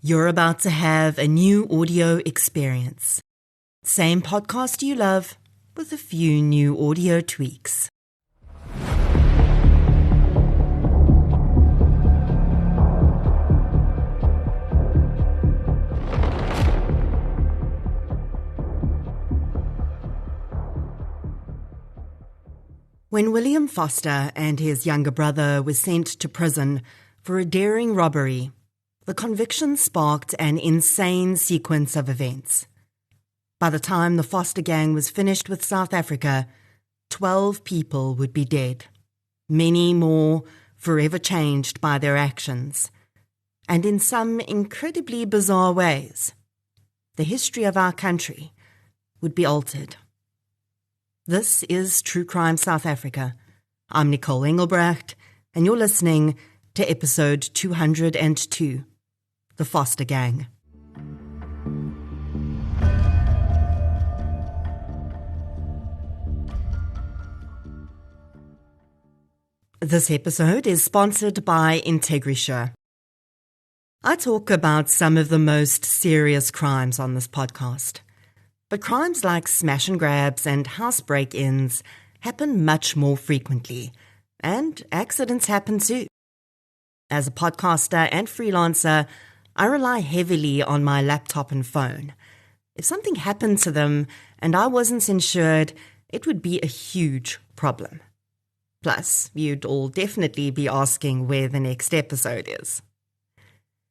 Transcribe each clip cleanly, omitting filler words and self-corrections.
You're about to have a new audio experience. Same podcast you love, with a few new audio tweaks. When William Foster and his younger brother were sent to prison for a daring robbery, the conviction sparked an insane sequence of events. By the time the Foster gang was finished with South Africa, 12 people would be dead, many more forever changed by their actions, and in some incredibly bizarre ways, the history of our country would be altered. This is True Crime South Africa. I'm Nicole Engelbrecht, and you're listening to episode 202. The Foster Gang. This episode is sponsored by incarceration. I talk about some of the most serious crimes on this podcast, but crimes like smash and grabs and house break-ins happen much more frequently, and accidents happen too. As a podcaster and freelancer, I rely heavily on my laptop and phone. If something happened to them and I wasn't insured, it would be a huge problem. Plus, you'd all definitely be asking where the next episode is.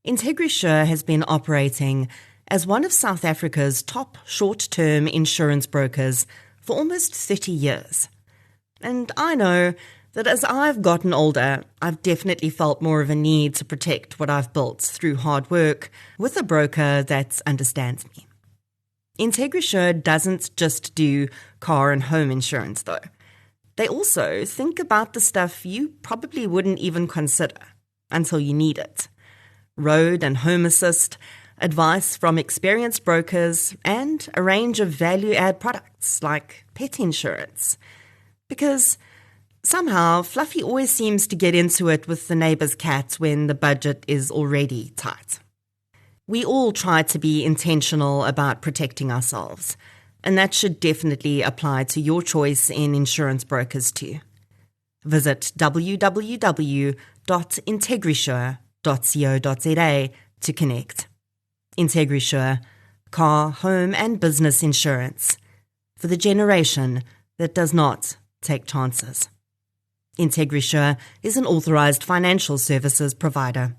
incarceration has been operating as one of South Africa's top short-term insurance brokers for almost 30 years. And I know that as I've gotten older, I've definitely felt more of a need to protect what I've built through hard work with a broker that understands me. incarceration doesn't just do car and home insurance, though. They also think about the stuff you probably wouldn't even consider until you need it. Road and home assist, advice from experienced brokers, and a range of value-add products like pet insurance. Because somehow, Fluffy always seems to get into it with the neighbour's cat when the budget is already tight. We all try to be intentional about protecting ourselves, and that should definitely apply to your choice in insurance brokers too. Visit www.integrisure.co.za to connect. integrisure, car, home and business insurance for the generation that does not take chances. integrisure is an authorised financial services provider.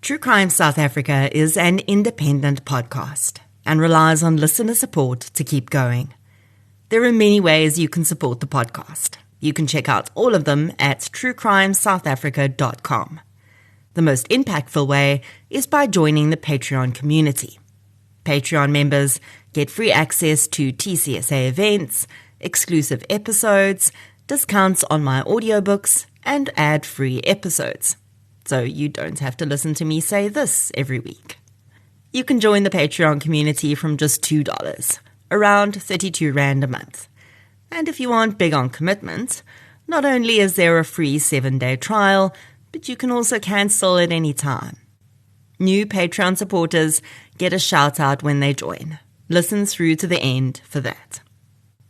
True Crime South Africa is an independent podcast and relies on listener support to keep going. There are many ways you can support the podcast. You can check out all of them at truecrimesouthafrica.com. The most impactful way is by joining the Patreon community. Patreon members get free access to TCSA events, exclusive episodes, discounts on my audiobooks, and ad-free episodes. So you don't have to listen to me say this every week. You can join the Patreon community from just $2, around 32 Rand a month. And if you aren't big on commitment, not only is there a free 7-day trial, but you can also cancel at any time. New Patreon supporters get a shout-out when they join. Listen through to the end for that.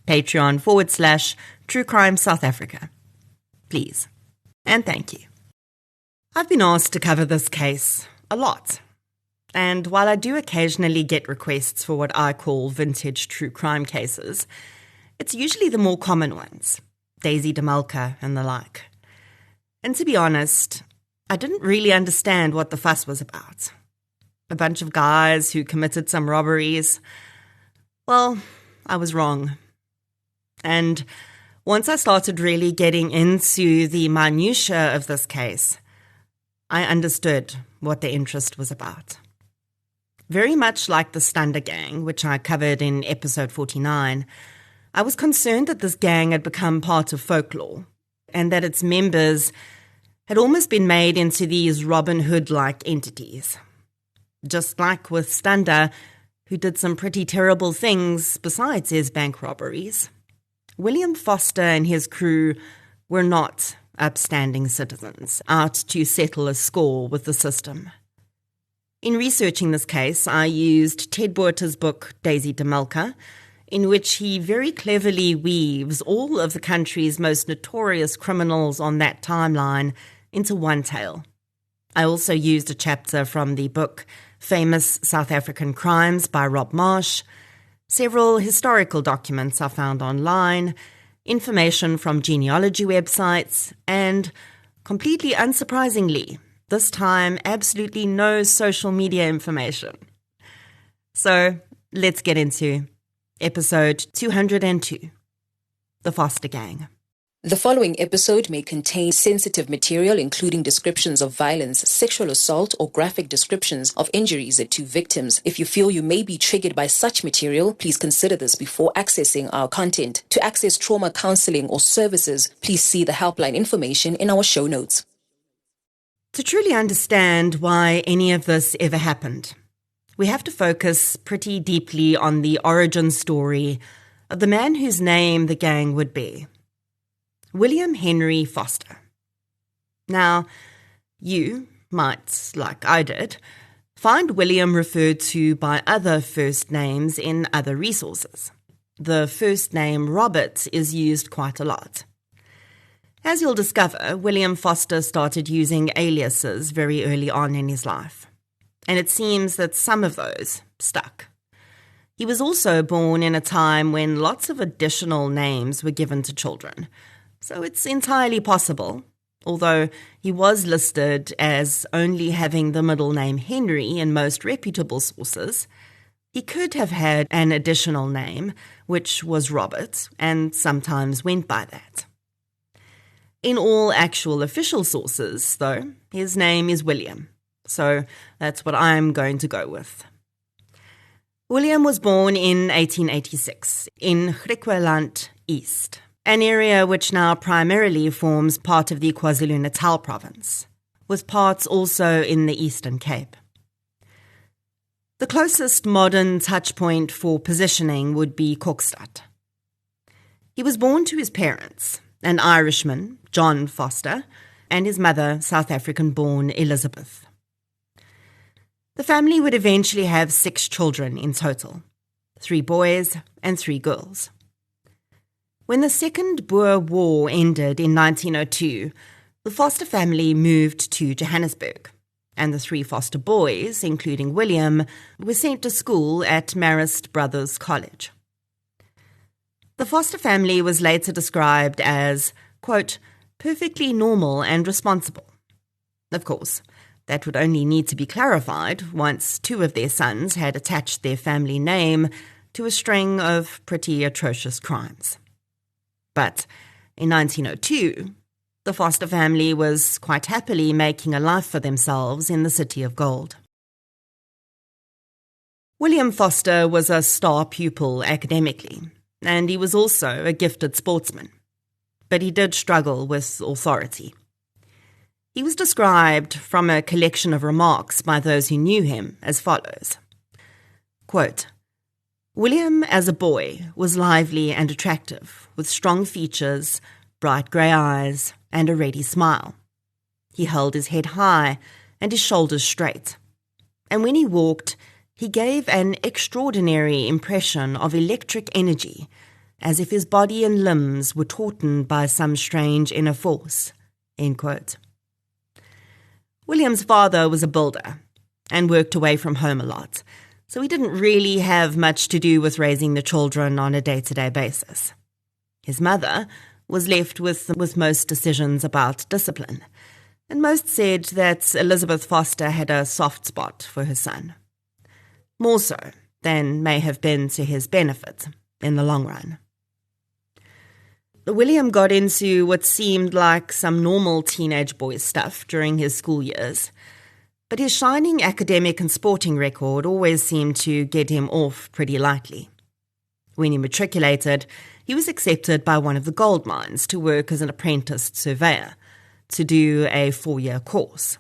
Patreon/True Crime South Africa. Please. And thank you. I've been asked to cover this case a lot. And while I do occasionally get requests for what I call vintage true crime cases, it's usually the more common ones, Daisy DeMalka and the like. And to be honest, I didn't really understand what the fuss was about. A bunch of guys who committed some robberies. Well, I was wrong. And once I started really getting into the minutiae of this case, I understood what the interest was about. Very much like the Thunder Gang, which I covered in episode 49, I was concerned that this gang had become part of folklore and that its members had almost been made into these Robin Hood-like entities. Just like with Thunder, who did some pretty terrible things besides his bank robberies, William Foster and his crew were not upstanding citizens out to settle a score with the system. In researching this case, I used Ted Boerter's book, Daisy DeMelka, in which he very cleverly weaves all of the country's most notorious criminals on that timeline into one tale. I also used a chapter from the book Famous South African Crimes by Rob Marsh, several historical documents I found online, information from genealogy websites, and, completely unsurprisingly, this time absolutely no social media information. So let's get into episode 202, The Foster Gang. The following episode may contain sensitive material, including descriptions of violence, sexual assault, or graphic descriptions of injuries to victims. If you feel you may be triggered by such material, please consider this before accessing our content. To access trauma counseling or services, please see the helpline information in our show notes. To truly understand why any of this ever happened, we have to focus pretty deeply on the origin story of the man whose name the gang would bear. William Henry Foster. Now, you might, like I did, find William referred to by other first names in other resources. The first name Robert is used quite a lot. As you'll discover, William Foster started using aliases very early on in his life, and it seems that some of those stuck. He was also born in a time when lots of additional names were given to children, so it's entirely possible, although he was listed as only having the middle name Henry in most reputable sources, he could have had an additional name, which was Robert, and sometimes went by that. In all actual official sources, though, his name is William, so that's what I'm going to go with. William was born in 1886 in Griqualand East, an area which now primarily forms part of the KwaZulu-Natal province, with parts also in the Eastern Cape. The closest modern touchpoint for positioning would be Kokstad. He was born to his parents, an Irishman, John Foster, and his mother, South African-born Elizabeth. The family would eventually have 6 children in total, 3 boys and 3 girls. When the Second Boer War ended in 1902, the Foster family moved to Johannesburg, and the 3 Foster boys, including William, were sent to school at Marist Brothers College. The Foster family was later described as, quote, perfectly normal and responsible. Of course, that would only need to be clarified once 2 of their sons had attached their family name to a string of pretty atrocious crimes. But in 1902, the Foster family was quite happily making a life for themselves in the City of Gold. William Foster was a star pupil academically, and he was also a gifted sportsman. But he did struggle with authority. He was described from a collection of remarks by those who knew him as follows. Quote, William, as a boy, was lively and attractive, with strong features, bright grey eyes, and a ready smile. He held his head high and his shoulders straight. And when he walked, he gave an extraordinary impression of electric energy, as if his body and limbs were tautened by some strange inner force. End quote. William's father was a builder and worked away from home a lot, so he didn't really have much to do with raising the children on a day-to-day basis. His mother was left with most decisions about discipline, and most said that Elizabeth Foster had a soft spot for her son. More so than may have been to his benefit in the long run. William got into what seemed like some normal teenage boy stuff during his school years, but his shining academic and sporting record always seemed to get him off pretty lightly. When he matriculated, he was accepted by one of the gold mines to work as an apprentice surveyor, to do a 4-year course.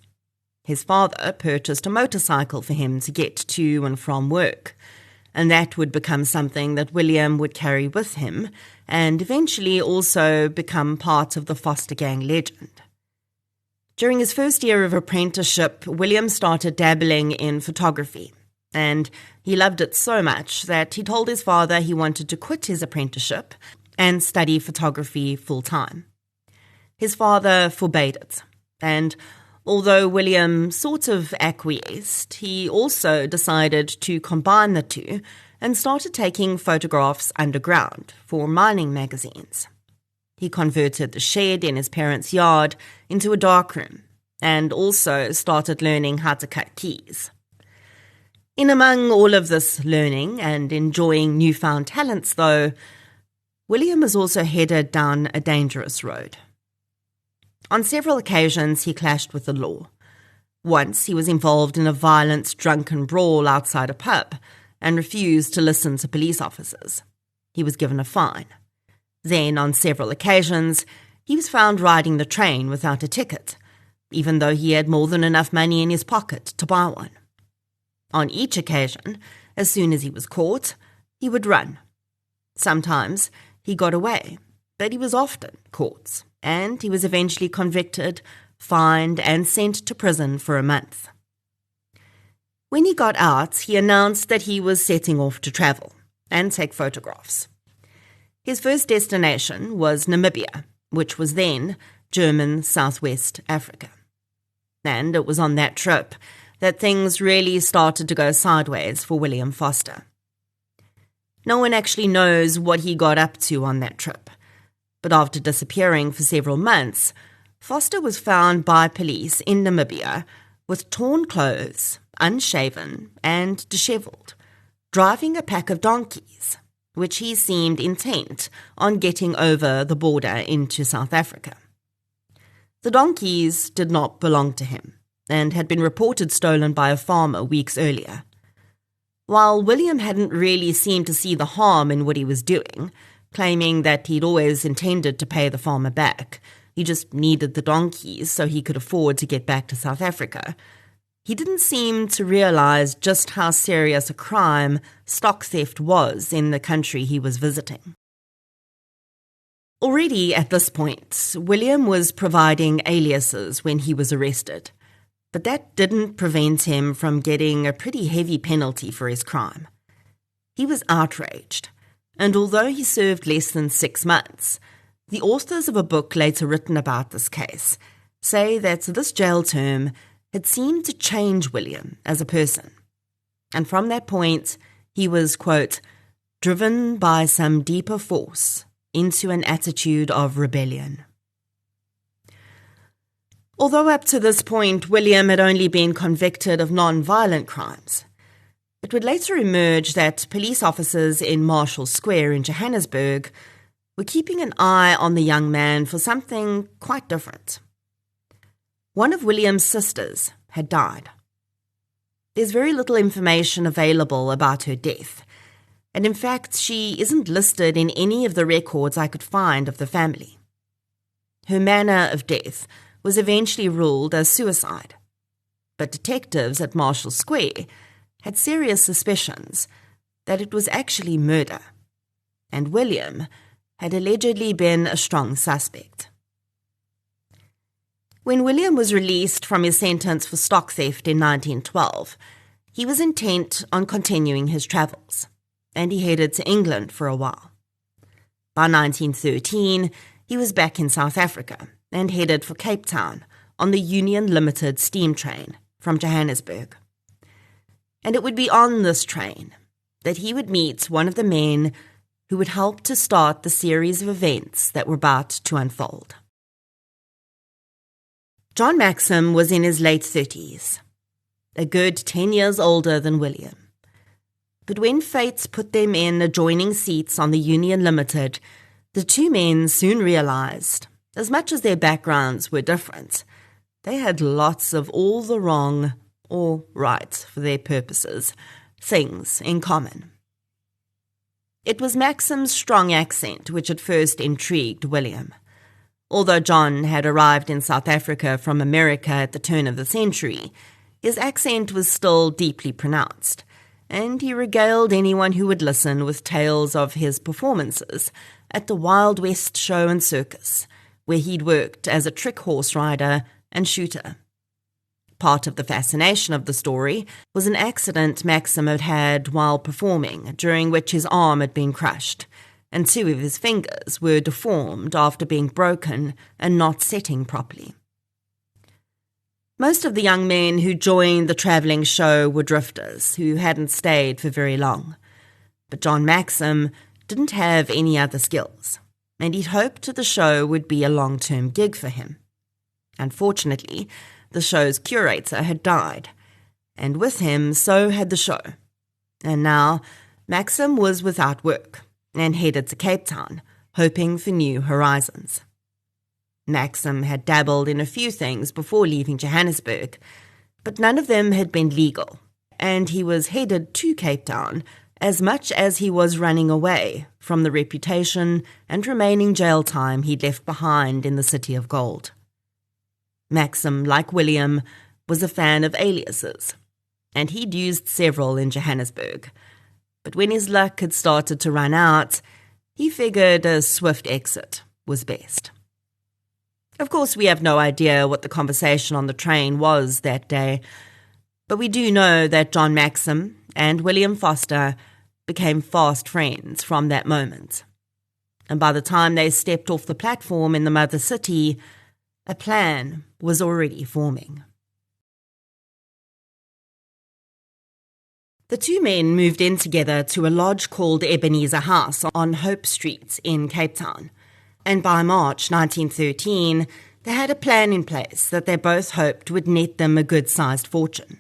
His father purchased a motorcycle for him to get to and from work, and that would become something that William would carry with him and eventually also become part of the foster gang legend. During his first year of apprenticeship, William started dabbling in photography, and he loved it so much that he told his father he wanted to quit his apprenticeship and study photography full-time. His father forbade it, and although William sort of acquiesced, he also decided to combine the two and started taking photographs underground for mining magazines. He converted the shed in his parents' yard into a darkroom and also started learning how to cut keys. In among all of this learning and enjoying newfound talents, though, William was also headed down a dangerous road. On several occasions, he clashed with the law. Once, he was involved in a violent, drunken brawl outside a pub and refused to listen to police officers. He was given a fine. Then, on several occasions, he was found riding the train without a ticket, even though he had more than enough money in his pocket to buy one. On each occasion, as soon as he was caught, he would run. Sometimes he got away, but he was often caught, and he was eventually convicted, fined, and sent to prison for a month. When he got out, he announced that he was setting off to travel and take photographs. His first destination was Namibia, which was then German Southwest Africa. And it was on that trip that things really started to go sideways for William Foster. No one actually knows what he got up to on that trip, but after disappearing for several months, Foster was found by police in Namibia with torn clothes, unshaven and dishevelled, driving a pack of donkeys, which he seemed intent on getting over the border into South Africa. The donkeys did not belong to him and had been reported stolen by a farmer weeks earlier. While William hadn't really seemed to see the harm in what he was doing, claiming that he'd always intended to pay the farmer back, he just needed the donkeys so he could afford to get back to South Africa, he didn't seem to realize just how serious a crime stock theft was in the country he was visiting. Already at this point, William was providing aliases when he was arrested, but that didn't prevent him from getting a pretty heavy penalty for his crime. He was outraged, and although he served less than 6 months, the authors of a book later written about this case say that this jail term had seemed to change William as a person. And from that point, he was, quote, driven by some deeper force into an attitude of rebellion. Although up to this point, William had only been convicted of non-violent crimes, it would later emerge that police officers in Marshall Square in Johannesburg were keeping an eye on the young man for something quite different. One of William's sisters had died. There's very little information available about her death, and in fact, she isn't listed in any of the records I could find of the family. Her manner of death was eventually ruled as suicide, but detectives at Marshall Square had serious suspicions that it was actually murder, and William had allegedly been a strong suspect. When William was released from his sentence for stock theft in 1912, he was intent on continuing his travels, and he headed to England for a while. By 1913, he was back in South Africa and headed for Cape Town on the Union Limited steam train from Johannesburg. And it would be on this train that he would meet one of the men who would help to start the series of events that were about to unfold. John Maxim was in his late 30s, a good 10 years older than William. But when fate put them in adjoining seats on the Union Limited, the two men soon realized, as much as their backgrounds were different, they had lots of all the wrong, or right for their purposes, things in common. It was Maxim's strong accent which at first intrigued William. Although John had arrived in South Africa from America at the turn of the century, his accent was still deeply pronounced, and he regaled anyone who would listen with tales of his performances at the Wild West Show and Circus, where he'd worked as a trick horse rider and shooter. Part of the fascination of the story was an accident Maxim had had while performing, during which his arm had been crushed, and 2 of his fingers were deformed after being broken and not setting properly. Most of the young men who joined the travelling show were drifters who hadn't stayed for very long. But John Maxim didn't have any other skills, and he'd hoped the show would be a long-term gig for him. Unfortunately, the show's curator had died, and with him so had the show. And now Maxim was without work and headed to Cape Town, hoping for new horizons. Maxim had dabbled in a few things before leaving Johannesburg, but none of them had been legal, and he was headed to Cape Town as much as he was running away from the reputation and remaining jail time he'd left behind in the City of Gold. Maxim, like William, was a fan of aliases, and he'd used several in Johannesburg. But when his luck had started to run out, he figured a swift exit was best. Of course, we have no idea what the conversation on the train was that day, but we do know that John Maxim and William Foster became fast friends from that moment. And by the time they stepped off the platform in the mother city, a plan was already forming. The 2 men moved in together to a lodge called Ebenezer House on Hope Street in Cape Town, and by March 1913, they had a plan in place that they both hoped would net them a good-sized fortune.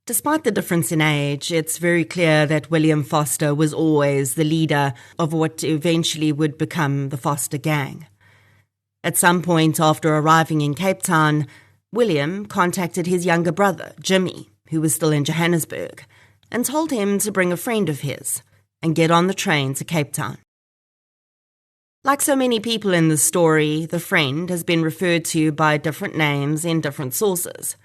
Despite the difference in age, it's very clear that William Foster was always the leader of what eventually would become the Foster Gang. At some point after arriving in Cape Town, William contacted his younger brother, Jimmy, who was still in Johannesburg, and told him to bring a friend of his and get on the train to Cape Town. Like so many people in the story, the friend has been referred to by different names in different sources.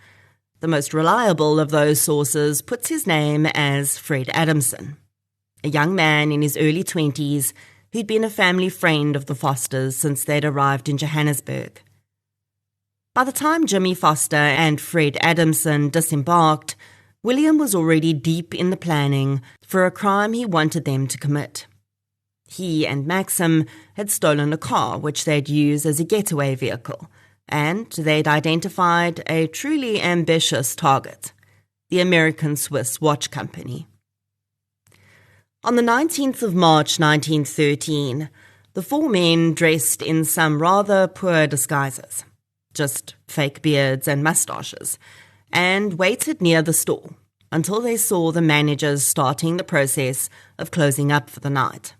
The most reliable of those sources puts his name as Fred Adamson, a young man in his early 20s who'd been a family friend of the Fosters since they'd arrived in Johannesburg. By the time Jimmy Foster and Fred Adamson disembarked, William was already deep in the planning for a crime he wanted them to commit. He and Maxim had stolen a car which they'd use as a getaway vehicle, and they'd identified a truly ambitious target, the American-Swiss Watch Company. On the 19th of March 1913, the 4 men dressed in some rather poor disguises, just fake beards and moustaches, and waited near the store until they saw the managers starting the process of closing up for the night.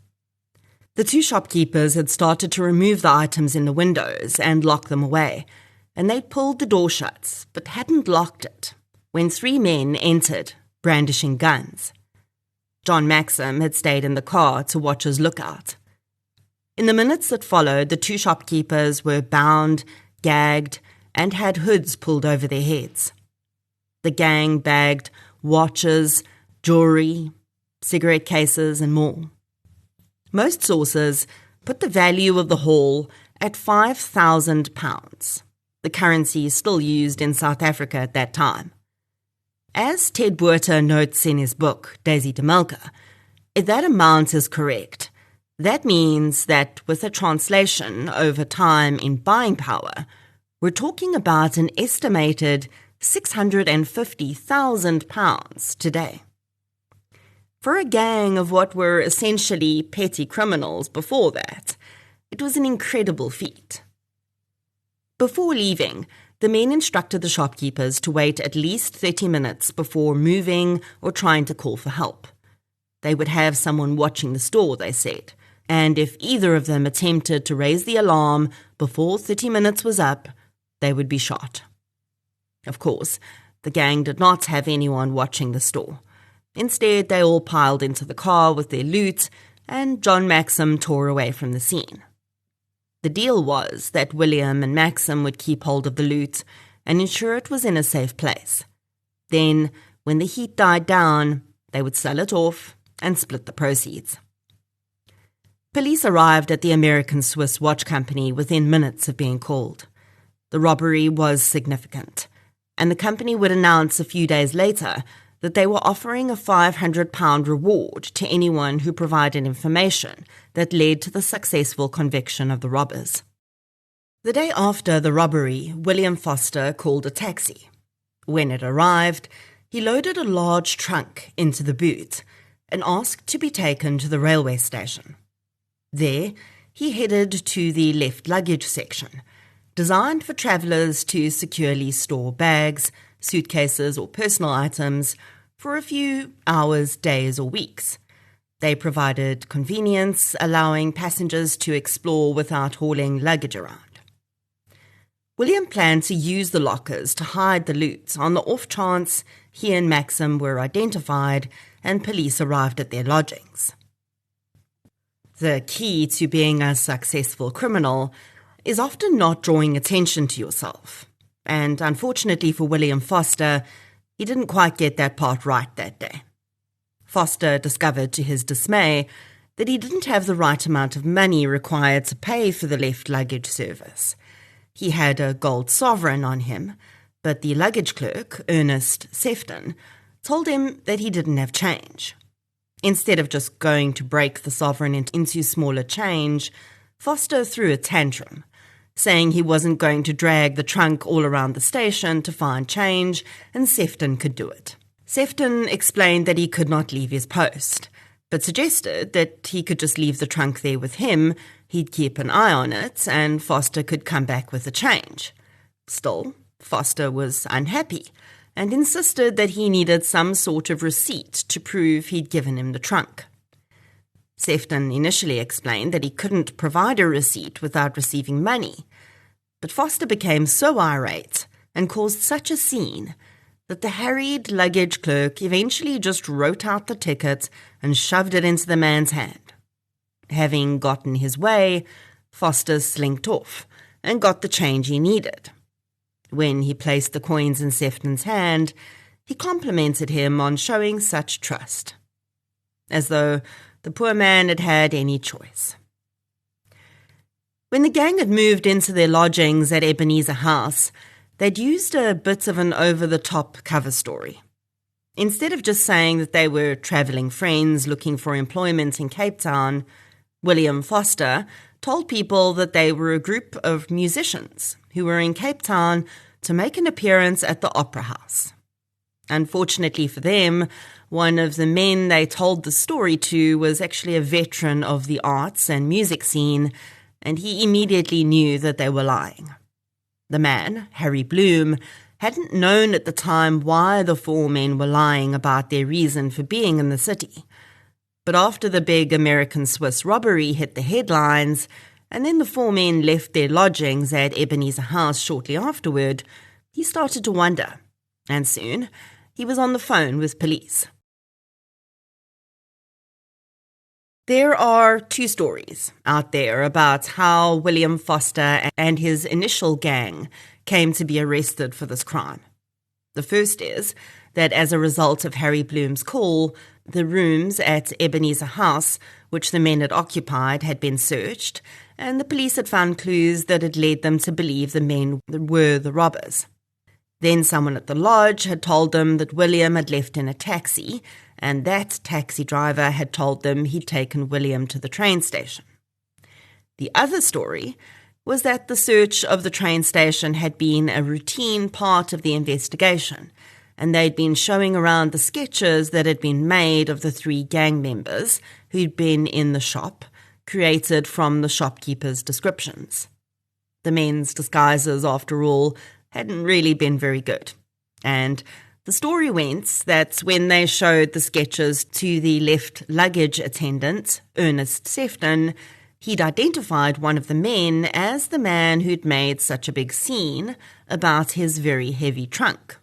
The 2 shopkeepers had started to remove the items in the windows and lock them away, and they'd pulled the door shut, but hadn't locked it, when 3 men entered, brandishing guns. John Maxim had stayed in the car to watch his lookout. In the minutes that followed, the 2 shopkeepers were bound, gagged, and had hoods pulled over their heads. The gang bagged watches, jewelry, cigarette cases, and more. Most sources put the value of the haul at £5,000, the currency still used in South Africa at that time. As Ted Buerter notes in his book, Daisy DeMelka, if that amount is correct, that means that with a translation over time in buying power, we're talking about an estimated £650,000 today. For a gang of what were essentially petty criminals before that, it was an incredible feat. Before leaving, the men instructed the shopkeepers to wait at least 30 minutes before moving or trying to call for help. They would have someone watching the store, they said, and if either of them attempted to raise the alarm before 30 minutes was up, they would be shot. Of course, the gang did not have anyone watching the store. Instead, they all piled into the car with their loot, and John Maxim tore away from the scene. The deal was that William and Maxim would keep hold of the loot and ensure it was in a safe place. Then, When the heat died down, they would sell it off and split the proceeds. Police arrived at the American-Swiss watch company within minutes of being called. The robbery was significant, and the company would announce a few days later that they were offering a £500 reward to anyone who provided information that led to the successful conviction of the robbers. The day after the robbery, William Foster called a taxi. When it arrived, he loaded a large trunk into the boot and asked to be taken to the railway station. There, he headed to the left luggage section, designed for travellers to securely store bags, suitcases or personal items for a few hours, days or weeks. They provided convenience, allowing passengers to explore without hauling luggage around. William planned to use the lockers to hide the loot on the off chance he and Maxim were identified and police arrived at their lodgings. The key to being a successful criminal is often not drawing attention to yourself. And unfortunately for William Foster, he didn't quite get that part right that day. Foster discovered to his dismay that he didn't have the right amount of money required to pay for the left luggage service. He had a gold sovereign on him, but the luggage clerk, Ernest Sefton, told him that he didn't have change. Instead of just going to break the sovereign into smaller change, Foster threw a tantrum, saying he wasn't going to drag the trunk all around the station to find change, and Sefton could do it. Sefton explained that he could not leave his post, but suggested that he could just leave the trunk there with him, he'd keep an eye on it, and Foster could come back with the change. Still, Foster was unhappy, and insisted that he needed some sort of receipt to prove he'd given him the trunk. Sefton initially explained that he couldn't provide a receipt without receiving money, but Foster became so irate and caused such a scene that the harried luggage clerk eventually just wrote out the ticket and shoved it into the man's hand. Having gotten his way, Foster slinked off and got the change he needed. When he placed the coins in Sefton's hand, he complimented him on showing such trust, as though the poor man had had any choice. When the gang had moved into their lodgings at Ebenezer House, they'd used a bit of an over-the-top cover story. Instead of just saying that they were travelling friends looking for employment in Cape Town, William Foster told people that they were a group of musicians who were in Cape Town to make an appearance at the Opera House. Unfortunately for them, one of the men they told the story to was actually a veteran of the arts and music scene, and he immediately knew that they were lying. The man, Harry Bloom, hadn't known at the time why the four men were lying about their reason for being in the city. But after the big American-Swiss robbery hit the headlines, and then the four men left their lodgings at Ebenezer House shortly afterward, he started to wonder, and soon he was on the phone with police. There are two stories out there about how William Foster and his initial gang came to be arrested for this crime. The first is that as a result of Harry Bloom's call, the rooms at Ebenezer House, which the men had occupied, had been searched, and the police had found clues that had led them to believe the men were the robbers. Then someone at the lodge had told them that William had left in a taxi, and that taxi driver had told them he'd taken William to the train station. The other story was that the search of the train station had been a routine part of the investigation, and they'd been showing around the sketches that had been made of the three gang members who'd been in the shop, created from the shopkeepers' descriptions. The men's disguises, after all, hadn't really been very good, and the story went that when they showed the sketches to the left luggage attendant, Ernest Sefton, he'd identified one of the men as the man who'd made such a big scene about his very heavy trunk.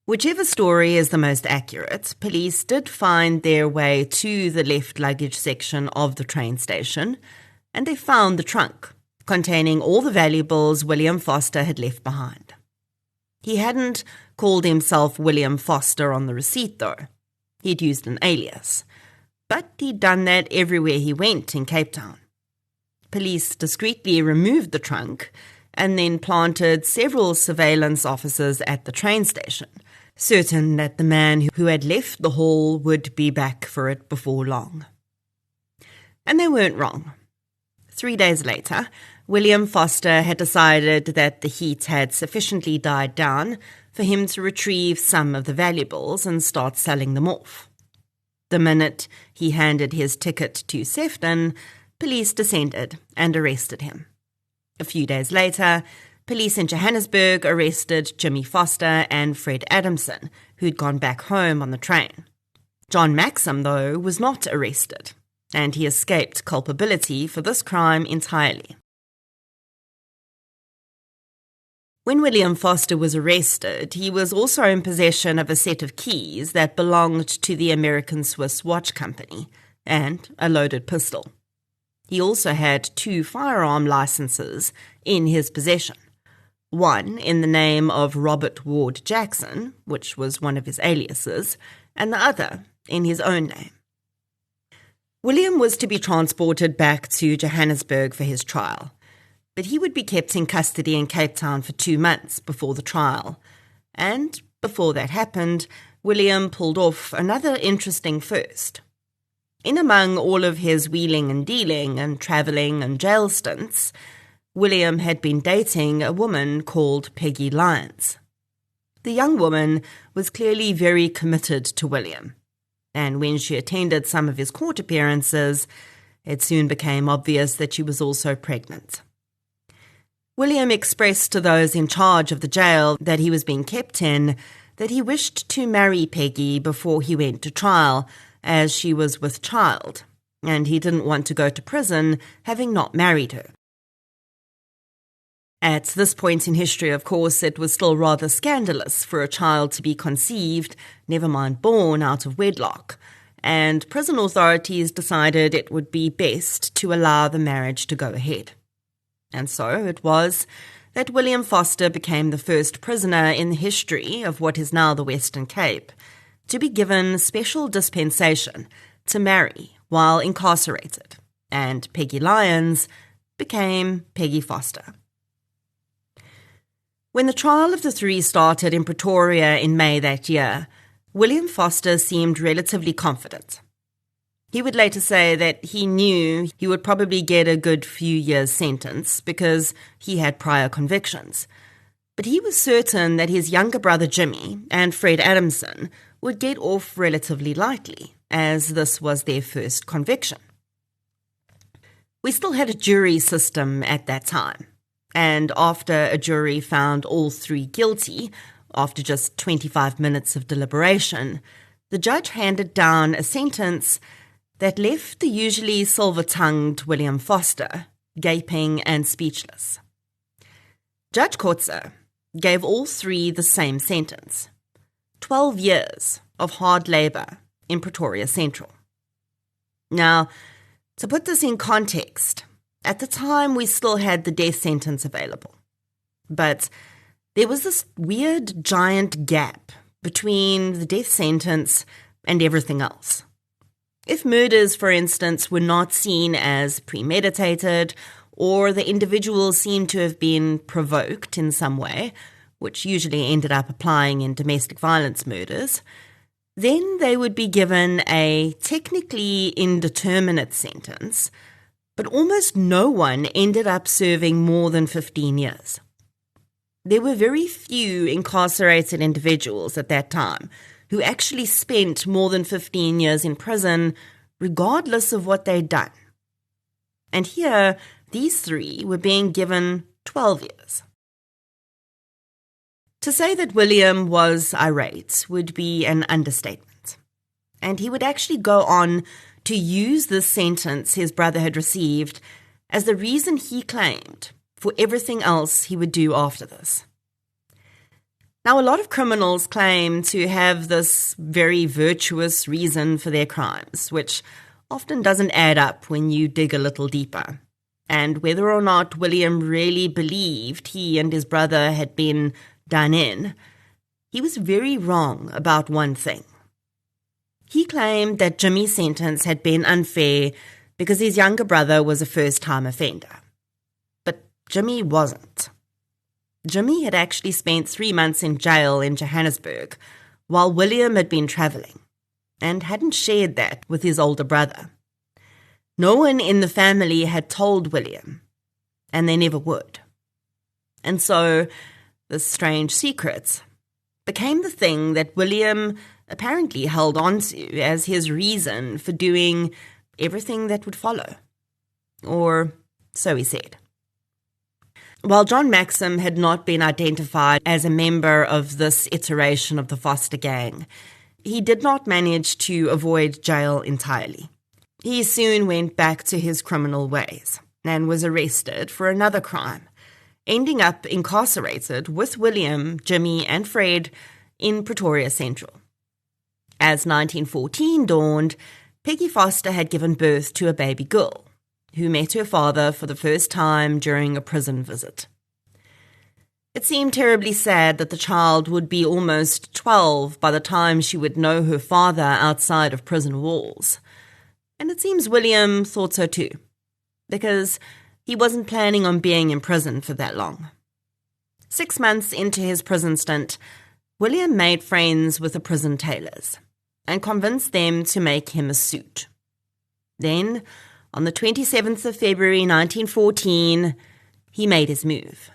Whichever story is the most accurate, police did find their way to the left luggage section of the train station, and they found the trunk, containing all the valuables William Foster had left behind. He hadn't called himself William Foster on the receipt, though. He'd used an alias. But he'd done that everywhere he went in Cape Town. Police discreetly removed the trunk and then planted several surveillance officers at the train station, certain that the man who had left the hall would be back for it before long. And they weren't wrong. 3 days later, William Foster had decided that the heat had sufficiently died down for him to retrieve some of the valuables and start selling them off. The minute he handed his ticket to Sefton, police descended and arrested him. A few days later, police in Johannesburg arrested Jimmy Foster and Fred Adamson, who'd gone back home on the train. John Maxim, though, was not arrested, and he escaped culpability for this crime entirely. When William Foster was arrested, he was also in possession of a set of keys that belonged to the American Swiss Watch Company and a loaded pistol. He also had 2 firearm licenses in his possession, one in the name of Robert Ward Jackson, which was one of his aliases, and the other in his own name. William was to be transported back to Johannesburg for his trial, but he would be kept in custody in Cape Town for 2 months before the trial. And before that happened, William pulled off another interesting first. In among all of his wheeling and dealing and travelling and jail stints, William had been dating a woman called Peggy Lyons. The young woman was clearly very committed to William, and when she attended some of his court appearances, it soon became obvious that she was also pregnant. William expressed to those in charge of the jail that he was being kept in that he wished to marry Peggy before he went to trial, as she was with child, and he didn't want to go to prison having not married her. At this point in history, of course, it was still rather scandalous for a child to be conceived, never mind born, out of wedlock, and prison authorities decided it would be best to allow the marriage to go ahead. And so it was that William Foster became the first prisoner in the history of what is now the Western Cape to be given special dispensation to marry while incarcerated, and Peggy Lyons became Peggy Foster. When the trial of the 3 started in Pretoria in May that year, William Foster seemed relatively confident. He would later say that he knew he would probably get a good few years' sentence because he had prior convictions. But he was certain that his younger brother Jimmy and Fred Adamson would get off relatively lightly, as this was their first conviction. We still had a jury system at that time, and after a jury found all 3 guilty, after just 25 minutes of deliberation, the judge handed down a sentence that left the usually silver-tongued William Foster gaping and speechless. Judge Kotze gave all 3 the same sentence: 12 years of hard labour in Pretoria Central. Now, to put this in context, at the time we still had the death sentence available, but there was this weird giant gap between the death sentence and everything else. If murders, for instance, were not seen as premeditated, or the individuals seemed to have been provoked in some way, which usually ended up applying in domestic violence murders, then they would be given a technically indeterminate sentence, but almost no one ended up serving more than 15 years. There were very few incarcerated individuals at that time who actually spent more than 15 years in prison, regardless of what they'd done. And here, these 3 were being given 12 years. To say that William was irate would be an understatement, and he would actually go on to use this sentence his brother had received as the reason he claimed for everything else he would do after this. Now, a lot of criminals claim to have this very virtuous reason for their crimes, which often doesn't add up when you dig a little deeper. And whether or not William really believed he and his brother had been done in, he was very wrong about one thing. He claimed that Jimmy's sentence had been unfair because his younger brother was a first-time offender. But Jimmy wasn't. Jimmy had actually spent 3 months in jail in Johannesburg, while William had been travelling, and hadn't shared that with his older brother. No one in the family had told William, and they never would. And so, this strange secret became the thing that William apparently held on to as his reason for doing everything that would follow. Or so he said. While John Maxim had not been identified as a member of this iteration of the Foster gang, he did not manage to avoid jail entirely. He soon went back to his criminal ways and was arrested for another crime, ending up incarcerated with William, Jimmy, and Fred in Pretoria Central. As 1914 dawned, Peggy Foster had given birth to a baby girl, who met her father for the first time during a prison visit. It seemed terribly sad that the child would be almost 12 by the time she would know her father outside of prison walls. And it seems William thought so too, because he wasn't planning on being in prison for that long. 6 months into his prison stint, William made friends with the prison tailors and convinced them to make him a suit. Then, on the 27th of February 1914, he made his move.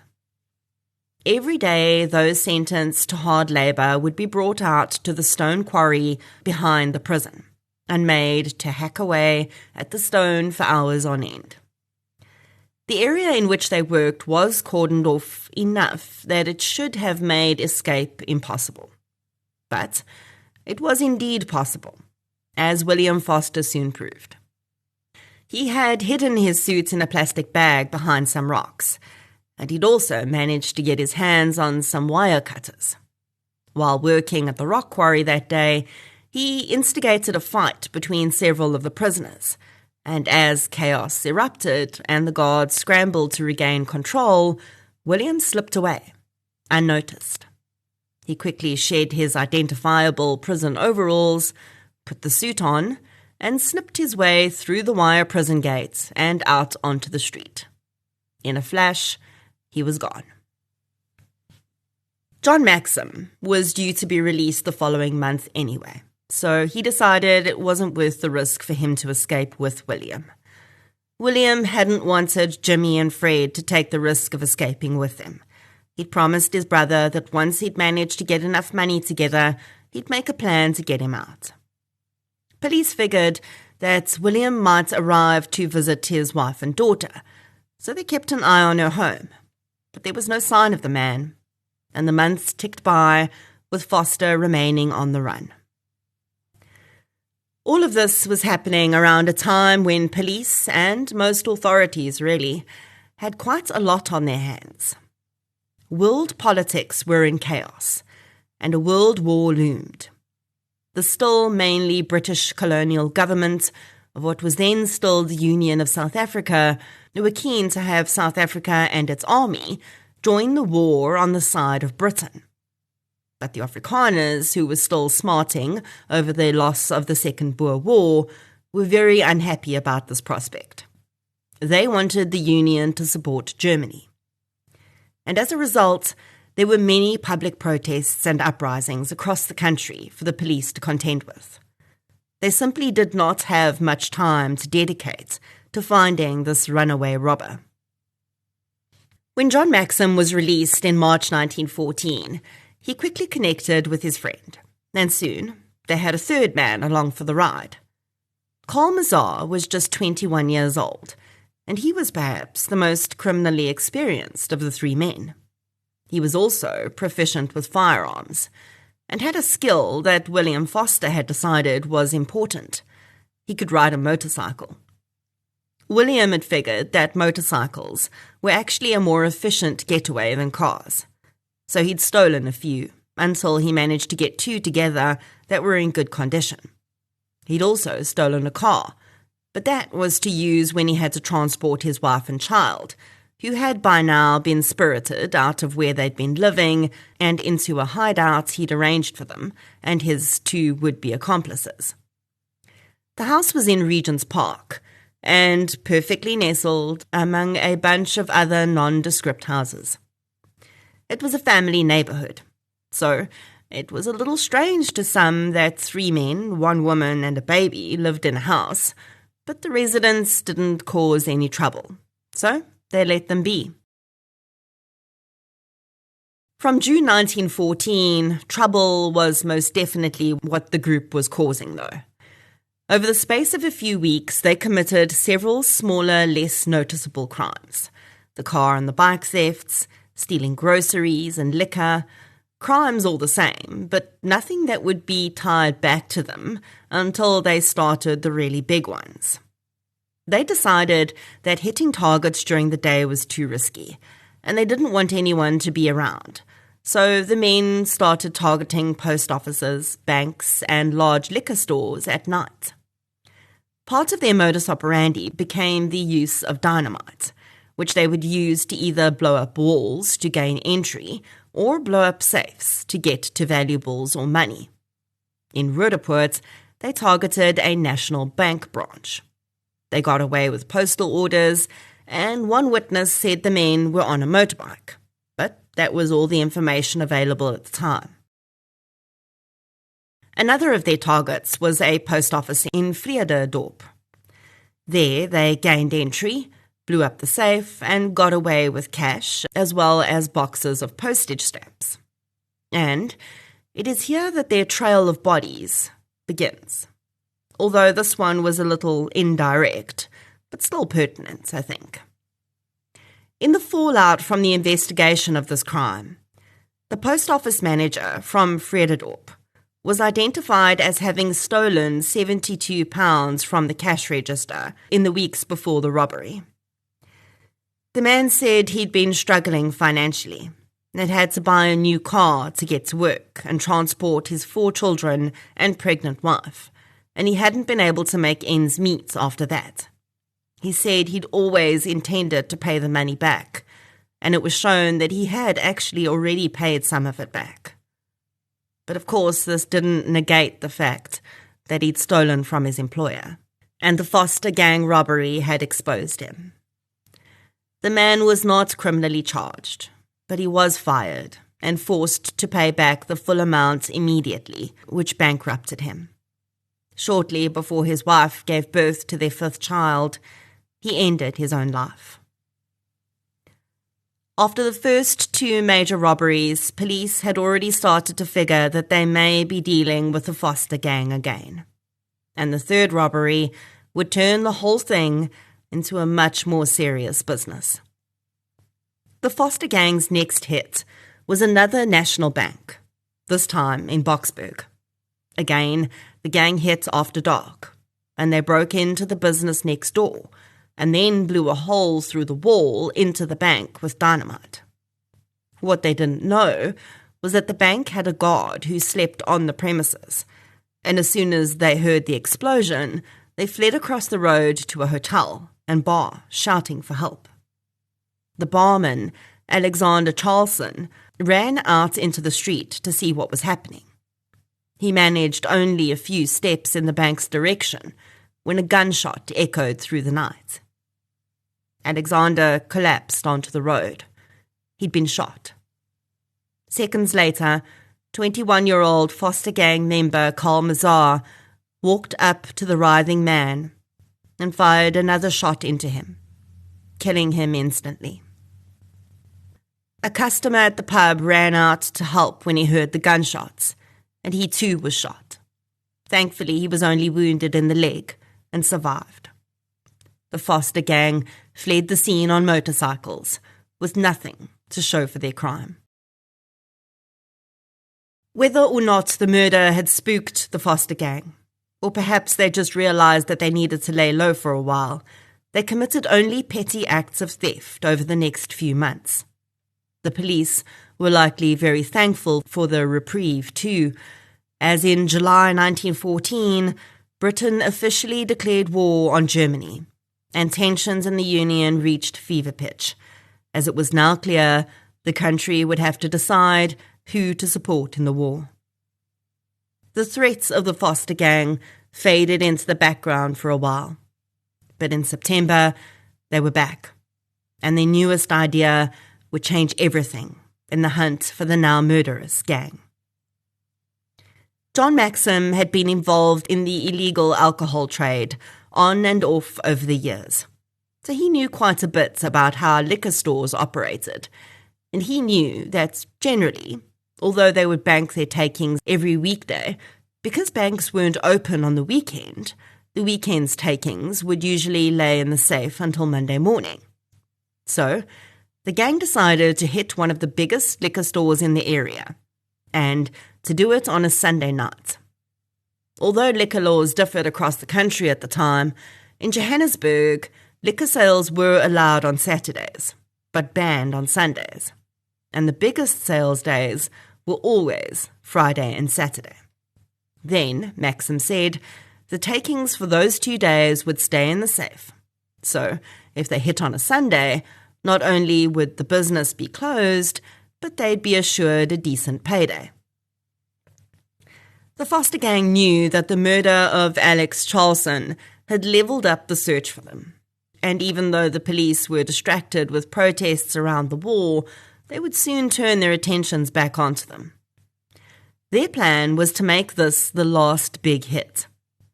Every day, those sentenced to hard labour would be brought out to the stone quarry behind the prison and made to hack away at the stone for hours on end. The area in which they worked was cordoned off enough that it should have made escape impossible. But it was indeed possible, as William Foster soon proved. He had hidden his suit in a plastic bag behind some rocks, and he'd also managed to get his hands on some wire cutters. While working at the rock quarry that day, he instigated a fight between several of the prisoners, and as chaos erupted and the guards scrambled to regain control, William slipped away, unnoticed. He quickly shed his identifiable prison overalls, put the suit on, and snipped his way through the wire prison gates and out onto the street. In a flash, he was gone. John Maxim was due to be released the following month anyway, so he decided it wasn't worth the risk for him to escape with William. William hadn't wanted Jimmy and Fred to take the risk of escaping with them. He'd promised his brother that once he'd managed to get enough money together, he'd make a plan to get him out. Police figured that William might arrive to visit his wife and daughter, so they kept an eye on her home. But there was no sign of the man, and the months ticked by with Foster remaining on the run. All of this was happening around a time when police, and most authorities really, had quite a lot on their hands. World politics were in chaos, and a world war loomed. The still mainly British colonial government of what was then still the Union of South Africa were keen to have South Africa and its army join the war on the side of Britain. But the Afrikaners, who were still smarting over their loss of the Second Boer War, were very unhappy about this prospect. They wanted the Union to support Germany. And as a result, there were many public protests and uprisings across the country for the police to contend with. They simply did not have much time to dedicate to finding this runaway robber. When John Maxim was released in March 1914, he quickly connected with his friend, and soon they had a third man along for the ride. Carl Mazar was just 21 years old, and he was perhaps the most criminally experienced of the three men. He was also proficient with firearms, and had a skill that William Foster had decided was important. He could ride a motorcycle. William had figured that motorcycles were actually a more efficient getaway than cars, so he'd stolen a few until he managed to get two together that were in good condition. He'd also stolen a car, but that was to use when he had to transport his wife and child, who had by now been spirited out of where they'd been living and into a hideout he'd arranged for them and his two would-be accomplices. The house was in Regent's Park and perfectly nestled among a bunch of other nondescript houses. It was a family neighbourhood, so it was a little strange to some that 3 men, 1 woman and a baby lived in a house, but the residents didn't cause any trouble, so they let them be. From June 1914, trouble was most definitely what the group was causing, though. Over the space of a few weeks, they committed several smaller, less noticeable crimes. The car and the bike thefts, stealing groceries and liquor, crimes all the same, but nothing that would be tied back to them until they started the really big ones. They decided that hitting targets during the day was too risky, and they didn't want anyone to be around. So the men started targeting post offices, banks, and large liquor stores at night. Part of their modus operandi became the use of dynamite, which they would use to either blow up walls to gain entry or blow up safes to get to valuables or money. In Roodepoort, they targeted a national bank branch. They got away with postal orders, and one witness said the men were on a motorbike, but that was all the information available at the time. Another of their targets was a post office in Vrededorp. There they gained entry, blew up the safe, and got away with cash as well as boxes of postage stamps. And it is here that their trail of bodies begins. Although this one was a little indirect, but still pertinent, I think. In the fallout from the investigation of this crime, the post office manager from Vrededorp was identified as having stolen £72 from the cash register in the weeks before the robbery. The man said he'd been struggling financially and had to buy a new car to get to work and transport his 4 children and pregnant wife, and he hadn't been able to make ends meet after that. He said he'd always intended to pay the money back, and it was shown that he had actually already paid some of it back. But of course, this didn't negate the fact that he'd stolen from his employer, and the Foster gang robbery had exposed him. The man was not criminally charged, but he was fired and forced to pay back the full amount immediately, which bankrupted him. Shortly before his wife gave birth to their 5th child, he ended his own life. After the first 2 major robberies, police had already started to figure that they may be dealing with the Foster gang again. And the 3rd robbery would turn the whole thing into a much more serious business. The Foster gang's next hit was another national bank, this time in Boksburg. Again, the gang hit after dark, and they broke into the business next door, and then blew a hole through the wall into the bank with dynamite. What they didn't know was that the bank had a guard who slept on the premises, and as soon as they heard the explosion, they fled across the road to a hotel and bar, shouting for help. The barman, Alexander Charlson, ran out into the street to see what was happening. He managed only a few steps in the bank's direction when a gunshot echoed through the night. Alexander collapsed onto the road. He'd been shot. Seconds later, 21-year-old Foster gang member Carl Mazar walked up to the writhing man and fired another shot into him, killing him instantly. A customer at the pub ran out to help when he heard the gunshots, and he too was shot. Thankfully, he was only wounded in the leg and survived. The Foster gang fled the scene on motorcycles, with nothing to show for their crime. Whether or not the murder had spooked the Foster gang, or perhaps they just realized that they needed to lay low for a while, they committed only petty acts of theft over the next few months. The police were likely very thankful for the reprieve too, as in July 1914, Britain officially declared war on Germany, and tensions in the Union reached fever pitch, as it was now clear the country would have to decide who to support in the war. The threats of the Foster gang faded into the background for a while, but in September they were back, and their newest idea would change everything in the hunt for the now murderous gang. John Maxim had been involved in the illegal alcohol trade on and off over the years, so he knew quite a bit about how liquor stores operated, and he knew that generally, although they would bank their takings every weekday, because banks weren't open on the weekend's takings would usually lay in the safe until Monday morning. So, the gang decided to hit one of the biggest liquor stores in the area, and to do it on a Sunday night. Although liquor laws differed across the country at the time, in Johannesburg, liquor sales were allowed on Saturdays, but banned on Sundays, and the biggest sales days were always Friday and Saturday. Then, Maxim said, the takings for those 2 days would stay in the safe. So, if they hit on a Sunday, not only would the business be closed, but they'd be assured a decent payday. The Foster gang knew that the murder of Alex Charlson had levelled up the search for them, and even though the police were distracted with protests around the war, they would soon turn their attentions back onto them. Their plan was to make this the last big hit,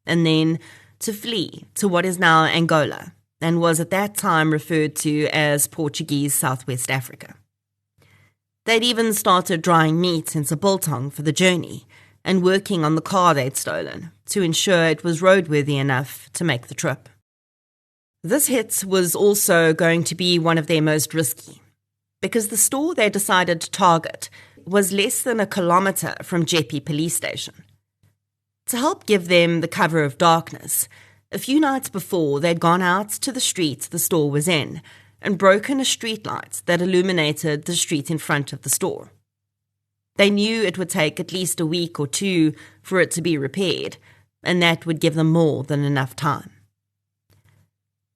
and then to flee to what is now Angola, and was at that time referred to as Portuguese Southwest Africa. They'd even started drying meat in Biltong for the journey, and working on the car they'd stolen to ensure it was roadworthy enough to make the trip. This hit was also going to be one of their most risky, because the store they decided to target was less than 1 kilometre from Jeppe police station. To help give them the cover of darkness, a few nights before they'd gone out to the street the store was in and broken a street light that illuminated the street in front of the store. They knew it would take at least a week or 2 for it to be repaired, and that would give them more than enough time.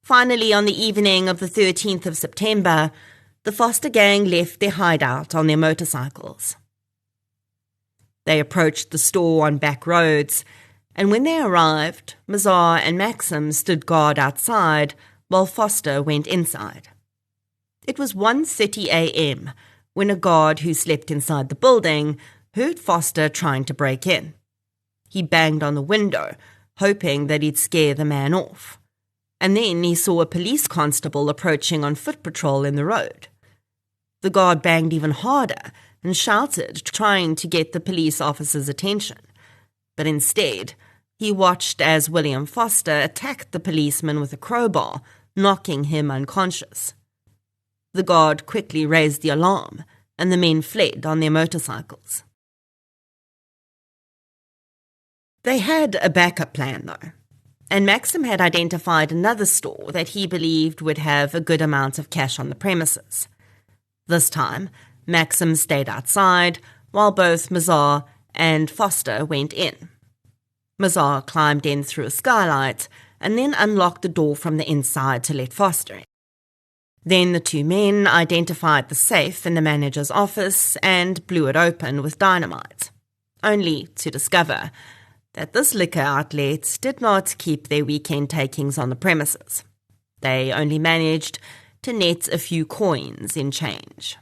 Finally, on the evening of the 13th of September, the Foster gang left their hideout on their motorcycles. They approached the store on back roads, and when they arrived, Mazar and Maxim stood guard outside while Foster went inside. It was 1:30 a.m. when a guard who slept inside the building heard Foster trying to break in. He banged on the window, hoping that he'd scare the man off. And then he saw a police constable approaching on foot patrol in the road. The guard banged even harder and shouted, trying to get the police officer's attention. But instead, he watched as William Foster attacked the policeman with a crowbar, knocking him unconscious. The guard quickly raised the alarm, and the men fled on their motorcycles. They had a backup plan, though, and Maxim had identified another store that he believed would have a good amount of cash on the premises. This time, Maxim stayed outside, while both Mazar and Foster went in. Mazar climbed in through a skylight and then unlocked the door from the inside to let Foster in. Then the 2 men identified the safe in the manager's office and blew it open with dynamite, only to discover that this liquor outlet did not keep their weekend takings on the premises. They only managed to net a few coins in change.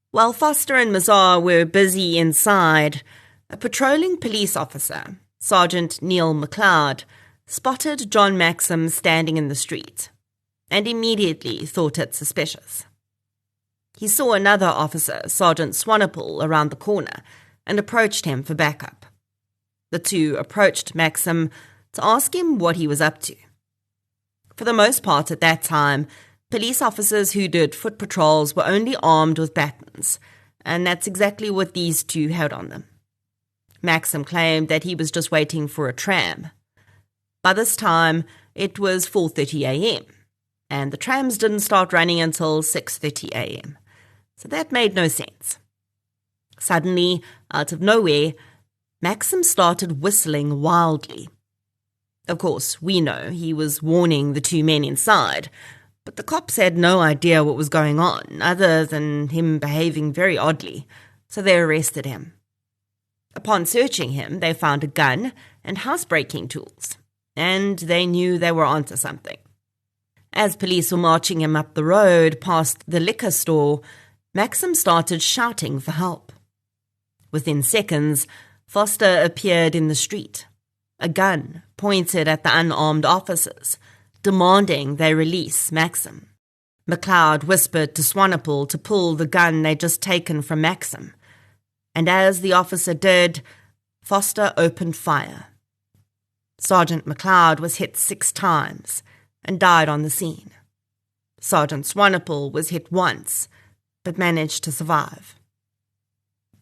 While Foster and Mazar were busy inside, a patrolling police officer, Sergeant Neil McLeod, spotted John Maxim standing in the street and immediately thought it suspicious. He saw another officer, Sergeant Swanepoel, around the corner and approached him for backup. The 2 approached Maxim to ask him what he was up to. For the most part at that time, police officers who did foot patrols were only armed with batons, and that's exactly what these 2 had on them. Maxim claimed that he was just waiting for a tram. By this time, it was 4:30 a.m., and the trams didn't start running until 6:30 a.m., so that made no sense. Suddenly, out of nowhere, Maxim started whistling wildly. Of course, we know he was warning the 2 men inside, But the cops had no idea what was going on, other than him behaving very oddly, so they arrested him. Upon searching him, they found a gun and housebreaking tools, and they knew they were onto something. As police were marching him up the road past the liquor store, Maxim started shouting for help. Within seconds, Foster appeared in the street, a gun pointed at the unarmed officers, demanding they release Maxim. McLeod whispered to Swanepoel to pull the gun they'd just taken from Maxim, and as the officer did, Foster opened fire. Sergeant McLeod was hit 6 times and died on the scene. Sergeant Swanepoel was hit once, but managed to survive.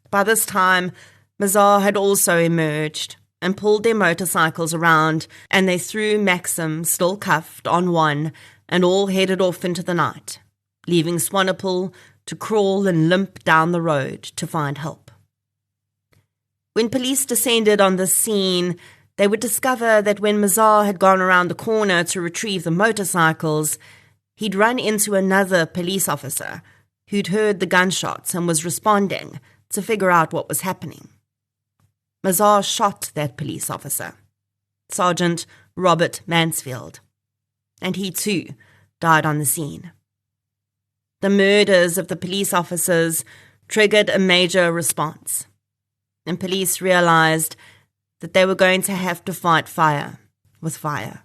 By this time, Mazar had also emerged and pulled their motorcycles around, and they threw Maxim, still cuffed, on one, and all headed off into the night, leaving Swanepoel to crawl and limp down the road to find help. When police descended on the scene, they would discover that when Mazar had gone around the corner to retrieve the motorcycles, he'd run into another police officer who'd heard the gunshots and was responding to figure out what was happening. Mazar shot that police officer, Sergeant Robert Mansfield, and he too died on the scene. The murders of the police officers triggered a major response, and police realized that they were going to have to fight fire with fire.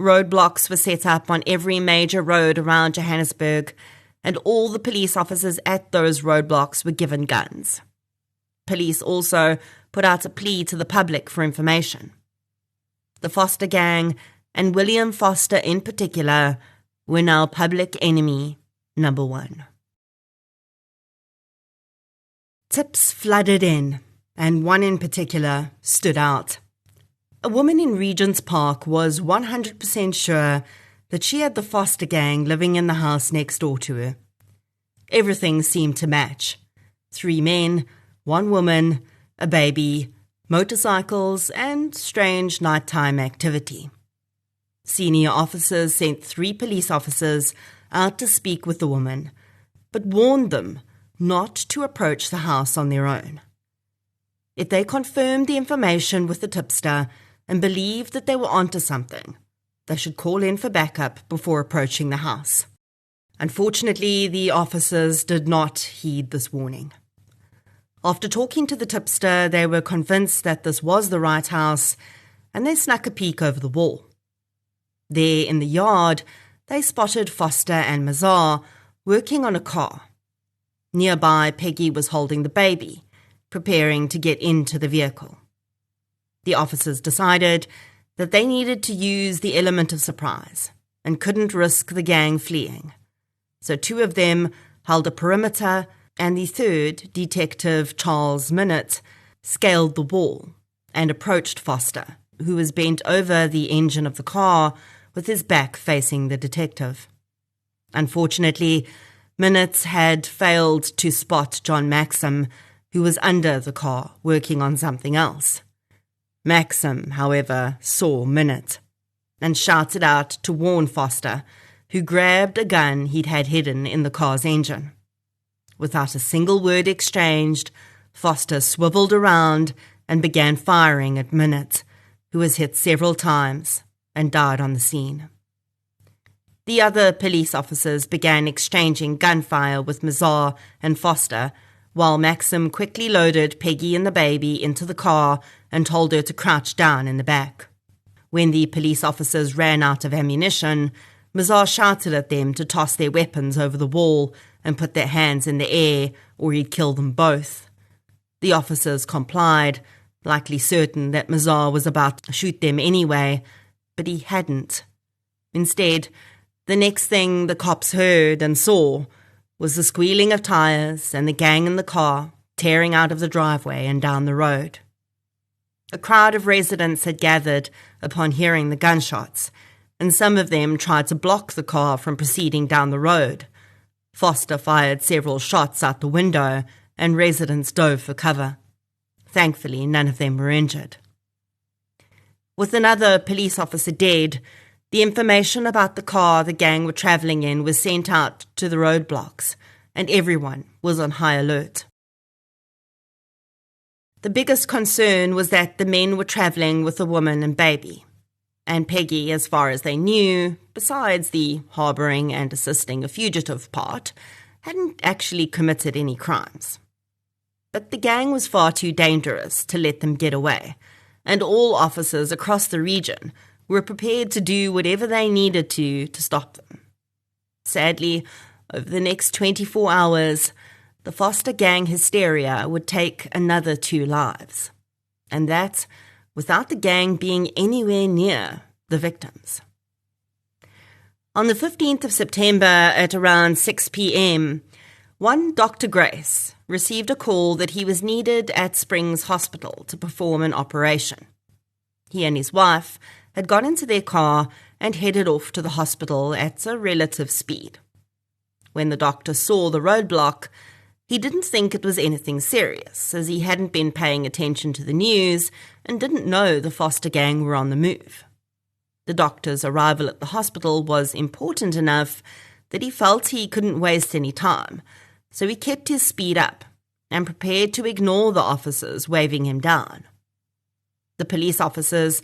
Roadblocks were set up on every major road around Johannesburg, and all the police officers at those roadblocks were given guns. Police also put out a plea to the public for information. The Foster gang, and William Foster in particular, were now public enemy number 1. Tips flooded in, and one in particular stood out. A woman in Regent's Park was 100% sure that she had the Foster gang living in the house next door to her. Everything seemed to match. 3 men, 1 woman, a baby, motorcycles, and strange nighttime activity. Senior officers sent 3 police officers out to speak with the woman, but warned them not to approach the house on their own. If they confirmed the information with the tipster and believed that they were onto something, they should call in for backup before approaching the house. Unfortunately, the officers did not heed this warning. After talking to the tipster, they were convinced that this was the right house, and they snuck a peek over the wall. There in the yard, they spotted Foster and Mazar working on a car. Nearby, Peggy was holding the baby, preparing to get into the vehicle. The officers decided that they needed to use the element of surprise and couldn't risk the gang fleeing. So 2 of them held a perimeter, and the 3rd, Detective Charles Minute, scaled the wall and approached Foster, who was bent over the engine of the car with his back facing the detective. Unfortunately, Minute had failed to spot John Maxim, who was under the car working on something else. Maxim, however, saw Minute and shouted out to warn Foster, who grabbed a gun he'd had hidden in the car's engine. Without a single word exchanged, Foster swiveled around and began firing at Minute, who was hit several times and died on the scene. The other police officers began exchanging gunfire with Mazar and Foster, while Maxim quickly loaded Peggy and the baby into the car and told her to crouch down in the back. When the police officers ran out of ammunition, Mazar shouted at them to toss their weapons over the wall and put their hands in the air, or he'd kill them both. The officers complied, likely certain that Mazar was about to shoot them anyway, but he hadn't. Instead, the next thing the cops heard and saw was the squealing of tires and the gang in the car tearing out of the driveway and down the road. A crowd of residents had gathered upon hearing the gunshots, and some of them tried to block the car from proceeding down the road. Foster fired several shots out the window, and residents dove for cover. Thankfully, none of them were injured. With another police officer dead, The information about the car the gang were travelling in was sent out to the roadblocks, and everyone was on high alert. The biggest concern was that the men were travelling with a woman and baby, and Peggy, as far as they knew, besides the harbouring and assisting a fugitive part, hadn't actually committed any crimes. But the gang was far too dangerous to let them get away, and all officers across the region were prepared to do whatever they needed to stop them. Sadly, over the next 24 hours, the Foster gang hysteria would take another 2 lives, and that without the gang being anywhere near the victims. On the 15th of September at around 6 p.m., one Dr. Grace received a call that he was needed at Springs Hospital to perform an operation. He and his wife had got into their car and headed off to the hospital at a relative speed. When the doctor saw the roadblock, he didn't think it was anything serious, as he hadn't been paying attention to the news and didn't know the Foster gang were on the move. The doctor's arrival at the hospital was important enough that he felt he couldn't waste any time, so he kept his speed up and prepared to ignore the officers waving him down. The police officers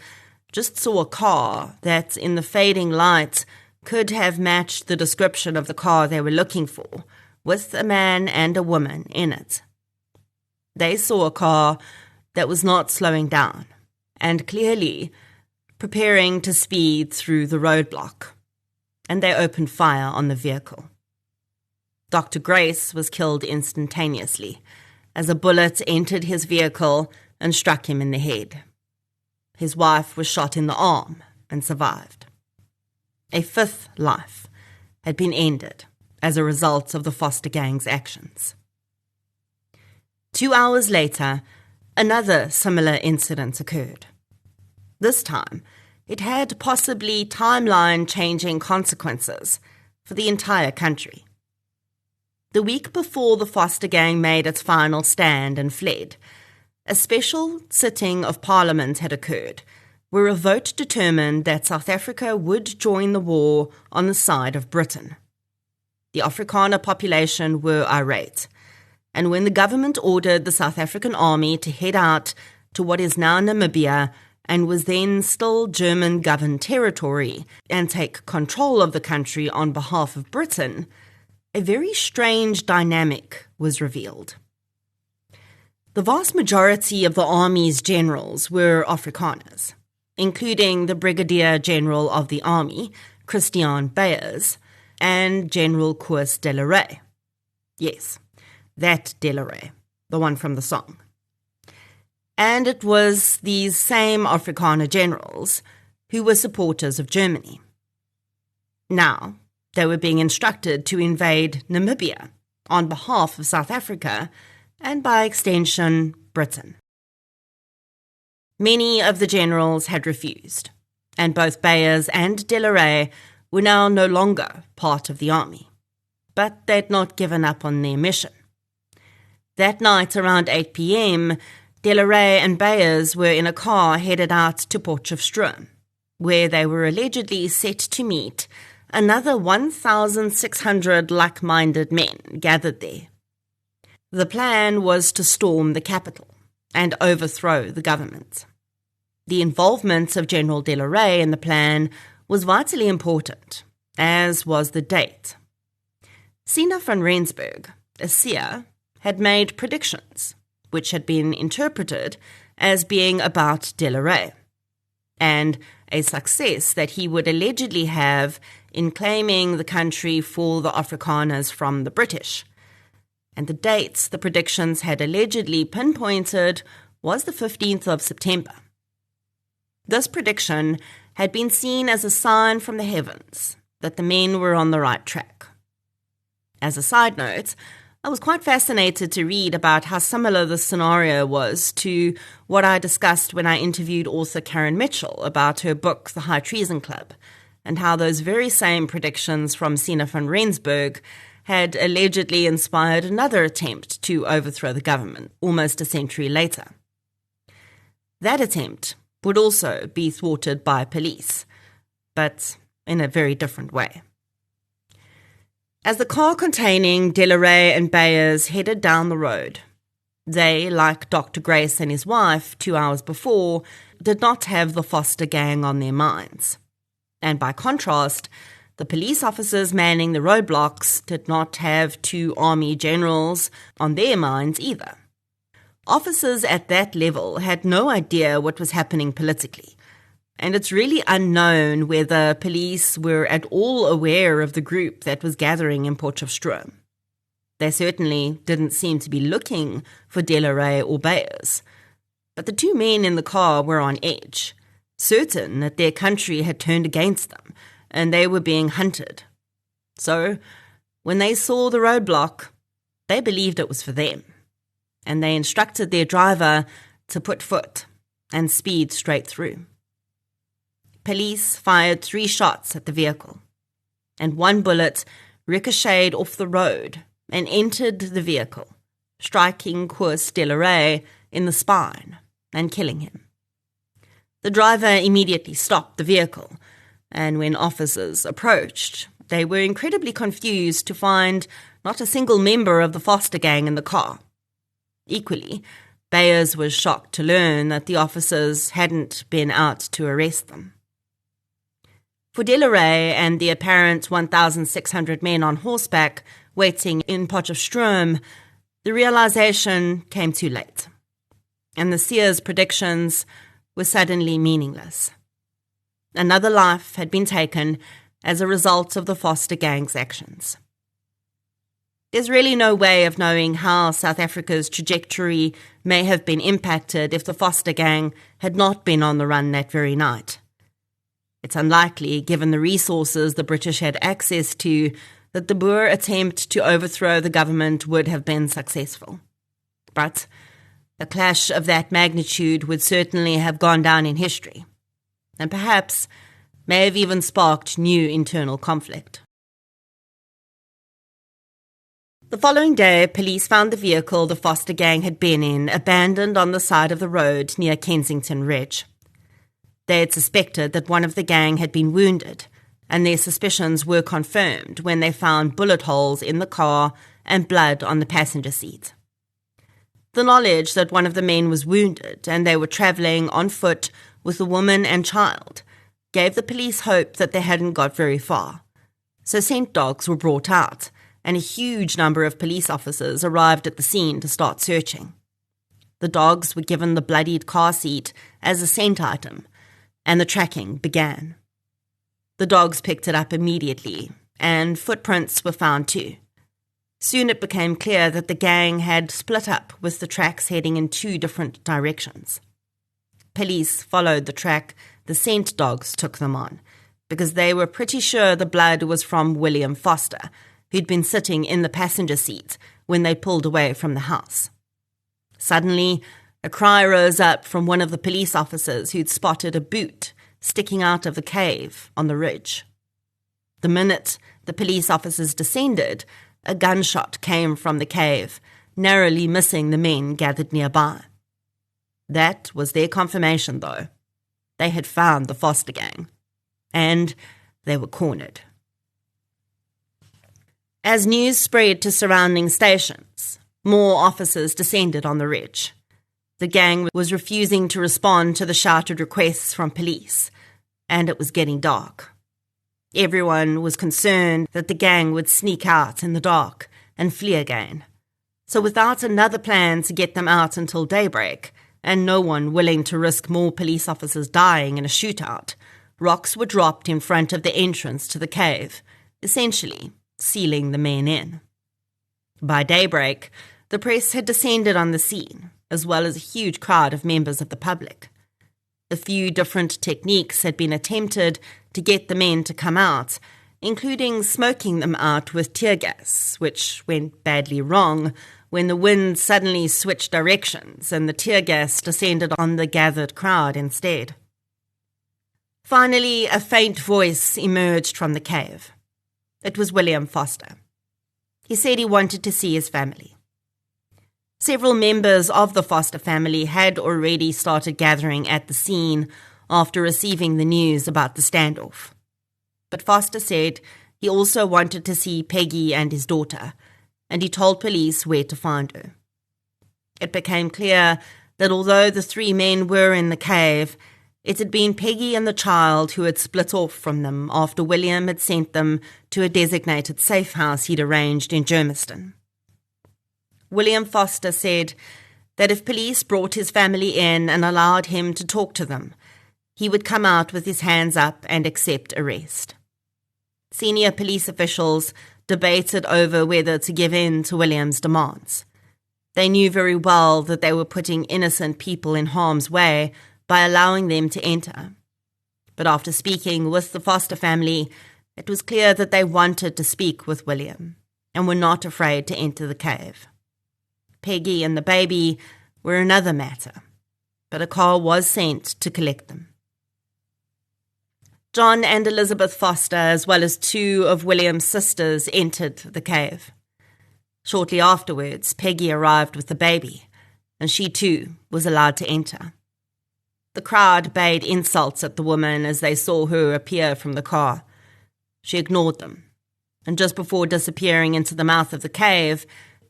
just saw a car that, in the fading light, could have matched the description of the car they were looking for, with a man and a woman in it. They saw a car that was not slowing down, and clearly preparing to speed through the roadblock, and they opened fire on the vehicle. Dr. Grace was killed instantaneously as a bullet entered his vehicle and struck him in the head. His wife was shot in the arm and survived. A 5th life had been ended as a result of the Foster gang's actions. 2 hours later, another similar incident occurred. This time, it had possibly timeline-changing consequences for the entire country. The week before the Foster gang made its final stand and fled, a special sitting of Parliament had occurred, where a vote determined that South Africa would join the war on the side of Britain. The Afrikaner population were irate, and when the government ordered the South African army to head out to what is now Namibia and was then still German-governed territory and take control of the country on behalf of Britain, a very strange dynamic was revealed. The vast majority of the army's generals were Afrikaners, including the Brigadier General of the Army, Christian Beyers, and General Koos de la Rey. Yes, that de la Rey, the one from the song. And it was these same Afrikaner generals who were supporters of Germany. Now, they were being instructed to invade Namibia on behalf of South Africa and, by extension, Britain. Many of the generals had refused, and both Beyers and de la Rey were now no longer part of the army. But they'd not given up on their mission. That night, around 8 p.m., de la Rey and Beyers were in a car headed out to Potchefstroom, where they were allegedly set to meet another 1,600 like-minded men gathered there. The plan was to storm the capital and overthrow the government. The involvement of General de la Rey in the plan was vitally important, as was the date. Sina van Rensburg, a seer, had made predictions, which had been interpreted as being about de la Rey, and a success that he would allegedly have in claiming the country for the Afrikaners from the British. And the dates the predictions had allegedly pinpointed was the 15th of September. This prediction had been seen as a sign from the heavens that the men were on the right track. As a side note, I was quite fascinated to read about how similar the scenario was to what I discussed when I interviewed author Karen Mitchell about her book, The High Treason Club, and how those very same predictions from Sina van Rensburg had allegedly inspired another attempt to overthrow the government almost a century later. That attempt would also be thwarted by police, but in a very different way. As the car containing Delaray and Bayers headed down the road, they, like Dr. Grace and his wife 2 hours before, did not have the Foster gang on their minds. And by contrast, the police officers manning the roadblocks did not have 2 army generals on their minds either. Officers at that level had no idea what was happening politically, and it's really unknown whether police were at all aware of the group that was gathering in Potchefstroom. They certainly didn't seem to be looking for Delaray or Bayers, but the 2 men in the car were on edge, certain that their country had turned against them and they were being hunted. So, when they saw the roadblock, they believed it was for them, and they instructed their driver to put foot and speed straight through. Police fired 3 shots at the vehicle, and 1 bullet ricocheted off the road and entered the vehicle, striking Koos Delaray in the spine and killing him. The driver immediately stopped the vehicle, and when officers approached, they were incredibly confused to find not a single member of the Foster gang in the car. Equally, Bayers was shocked to learn that the officers hadn't been out to arrest them. For Delaray and the apparent 1,600 men on horseback waiting in Potchefstroom, the realization came too late, and the seer's predictions were suddenly meaningless. Another life had been taken as a result of the Foster gang's actions. There's really no way of knowing how South Africa's trajectory may have been impacted if the Foster gang had not been on the run that very night. It's unlikely, given the resources the British had access to, that the Boer attempt to overthrow the government would have been successful. But a clash of that magnitude would certainly have gone down in history, and perhaps may have even sparked new internal conflict. The following day, police found the vehicle the Foster gang had been in abandoned on the side of the road near Kensington Ridge. They had suspected that one of the gang had been wounded, and their suspicions were confirmed when they found bullet holes in the car and blood on the passenger seat. The knowledge that one of the men was wounded and they were travelling on foot with a woman and child gave the police hope that they hadn't got very far. So scent dogs were brought out, and a huge number of police officers arrived at the scene to start searching. The dogs were given the bloodied car seat as a scent item, and the tracking began. The dogs picked it up immediately, and footprints were found too. Soon it became clear that the gang had split up, with the tracks heading in 2 different directions. Police followed the track the scent dogs took them on, because they were pretty sure the blood was from William Foster, who'd been sitting in the passenger seat when they pulled away from the house. Suddenly, a cry rose up from one of the police officers who'd spotted a boot sticking out of the cave on the ridge. The minute the police officers descended, a gunshot came from the cave, narrowly missing the men gathered nearby. That was their confirmation, though. They had found the Foster gang, and they were cornered. As news spread to surrounding stations, more officers descended on the ridge. The gang was refusing to respond to the shouted requests from police, and it was getting dark. Everyone was concerned that the gang would sneak out in the dark and flee again. So without another plan to get them out until daybreak, and no one willing to risk more police officers dying in a shootout, rocks were dropped in front of the entrance to the cave, essentially sealing the men in. By daybreak, the press had descended on the scene, as well as a huge crowd of members of the public. A few different techniques had been attempted to get the men to come out, including smoking them out with tear gas, which went badly wrong when the wind suddenly switched directions and the tear gas descended on the gathered crowd instead. Finally, a faint voice emerged from the cave. It was William Foster. He said he wanted to see his family. Several members of the Foster family had already started gathering at the scene after receiving the news about the standoff. But Foster said he also wanted to see Peggy and his daughter, and he told police where to find her. It became clear that although the three men were in the cave, it had been Peggy and the child who had split off from them after William had sent them to a designated safe house he'd arranged in Germiston. William Foster said that if police brought his family in and allowed him to talk to them, he would come out with his hands up and accept arrest. Senior police officials debated over whether to give in to William's demands. They knew very well that they were putting innocent people in harm's way by allowing them to enter. But after speaking with the Foster family, it was clear that they wanted to speak with William and were not afraid to enter the cave. Peggy and the baby were another matter, but a car was sent to collect them. John and Elizabeth Foster, as well as two of William's sisters, entered the cave. Shortly afterwards, Peggy arrived with the baby, and she too was allowed to enter. The crowd bade insults at the woman as they saw her appear from the car. She ignored them, and just before disappearing into the mouth of the cave,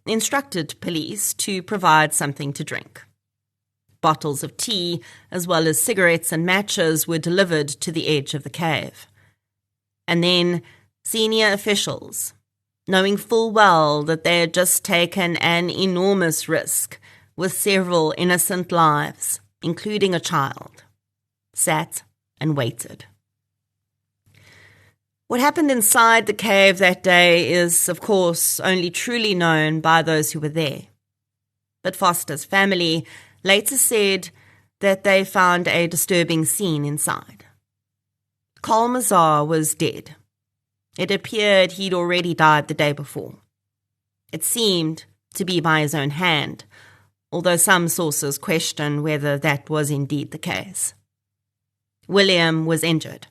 instructed police to provide something to drink. Bottles of tea, as well as cigarettes and matches, were delivered to the edge of the cave. And then senior officials, knowing full well that they had just taken an enormous risk with several innocent lives, including a child, sat and waited. What happened inside the cave that day is, of course, only truly known by those who were there. But Foster's family later said that they found a disturbing scene inside. Carl Mazar was dead. It appeared he'd already died the day before. It seemed to be by his own hand, although some sources question whether that was indeed the case. William was injured.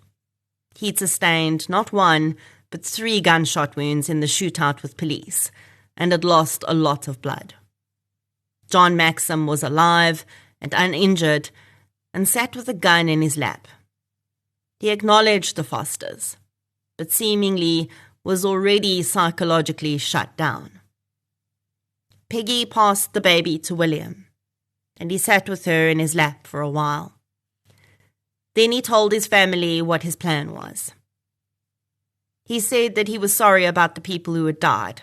He'd sustained not one, but 3 gunshot wounds in the shootout with police, and had lost a lot of blood. John Maxim was alive and uninjured, and sat with a gun in his lap. He acknowledged the Fosters, but seemingly was already psychologically shut down. Peggy passed the baby to William, and he sat with her in his lap for a while. Then he told his family what his plan was. He said that he was sorry about the people who had died,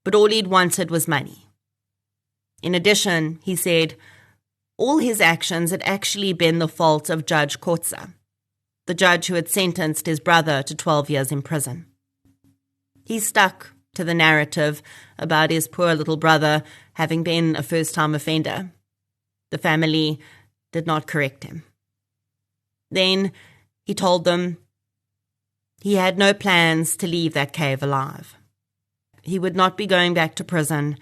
but all he'd wanted was money. In addition, he said, all his actions had actually been the fault of Judge Kotza, the judge who had sentenced his brother to 12 years in prison. He stuck to the narrative about his poor little brother having been a first-time offender. The family did not correct him. Then he told them he had no plans to leave that cave alive. He would not be going back to prison,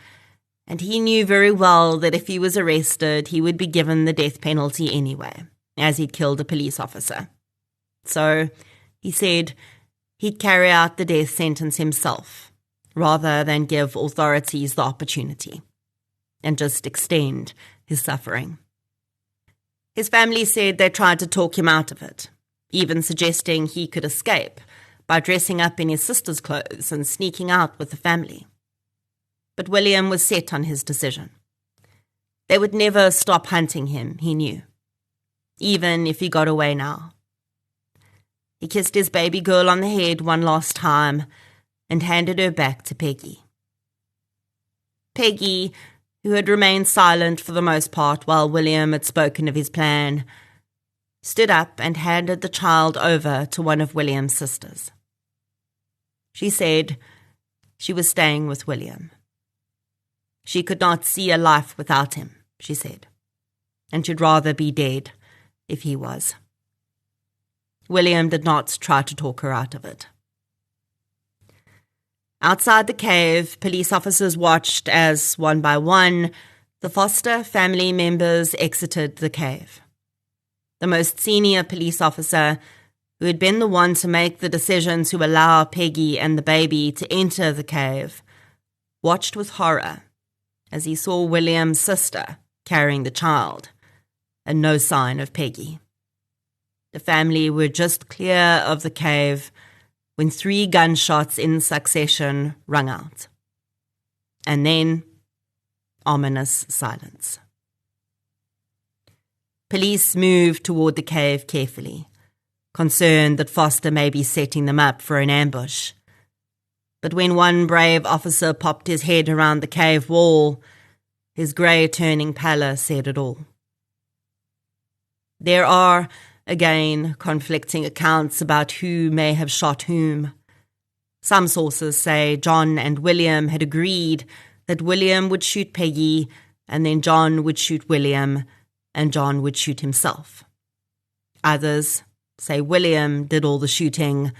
and he knew very well that if he was arrested, he would be given the death penalty anyway, as he'd killed a police officer. So, he said, he'd carry out the death sentence himself, rather than give authorities the opportunity, and just extend his suffering. His family said they tried to talk him out of it, even suggesting he could escape by dressing up in his sister's clothes and sneaking out with the family. But William was set on his decision. They would never stop hunting him, he knew, even if he got away now. He kissed his baby girl on the head one last time and handed her back to Peggy. Peggy, who had remained silent for the most part while William had spoken of his plan, stood up and handed the child over to one of William's sisters. She said she was staying with William. She could not see a life without him, she said, and should rather be dead if he was. William did not try to talk her out of it. Outside the cave, police officers watched as, one by one, the Foster family members exited the cave. The most senior police officer, who had been the one to make the decision to allow Peggy and the baby to enter the cave, watched with horror as he saw William's sister carrying the child, and no sign of Peggy. The family were just clear of the cave when 3 gunshots in succession rung out. And then, ominous silence. Police moved toward the cave carefully, concerned that Foster may be setting them up for an ambush. But when one brave officer popped his head around the cave wall, his grey-turning pallor said it all. There are, again, conflicting accounts about who may have shot whom. Some sources say John and William had agreed that William would shoot Peggy, and then John would shoot William, and John would shoot himself. Others say William did all the shooting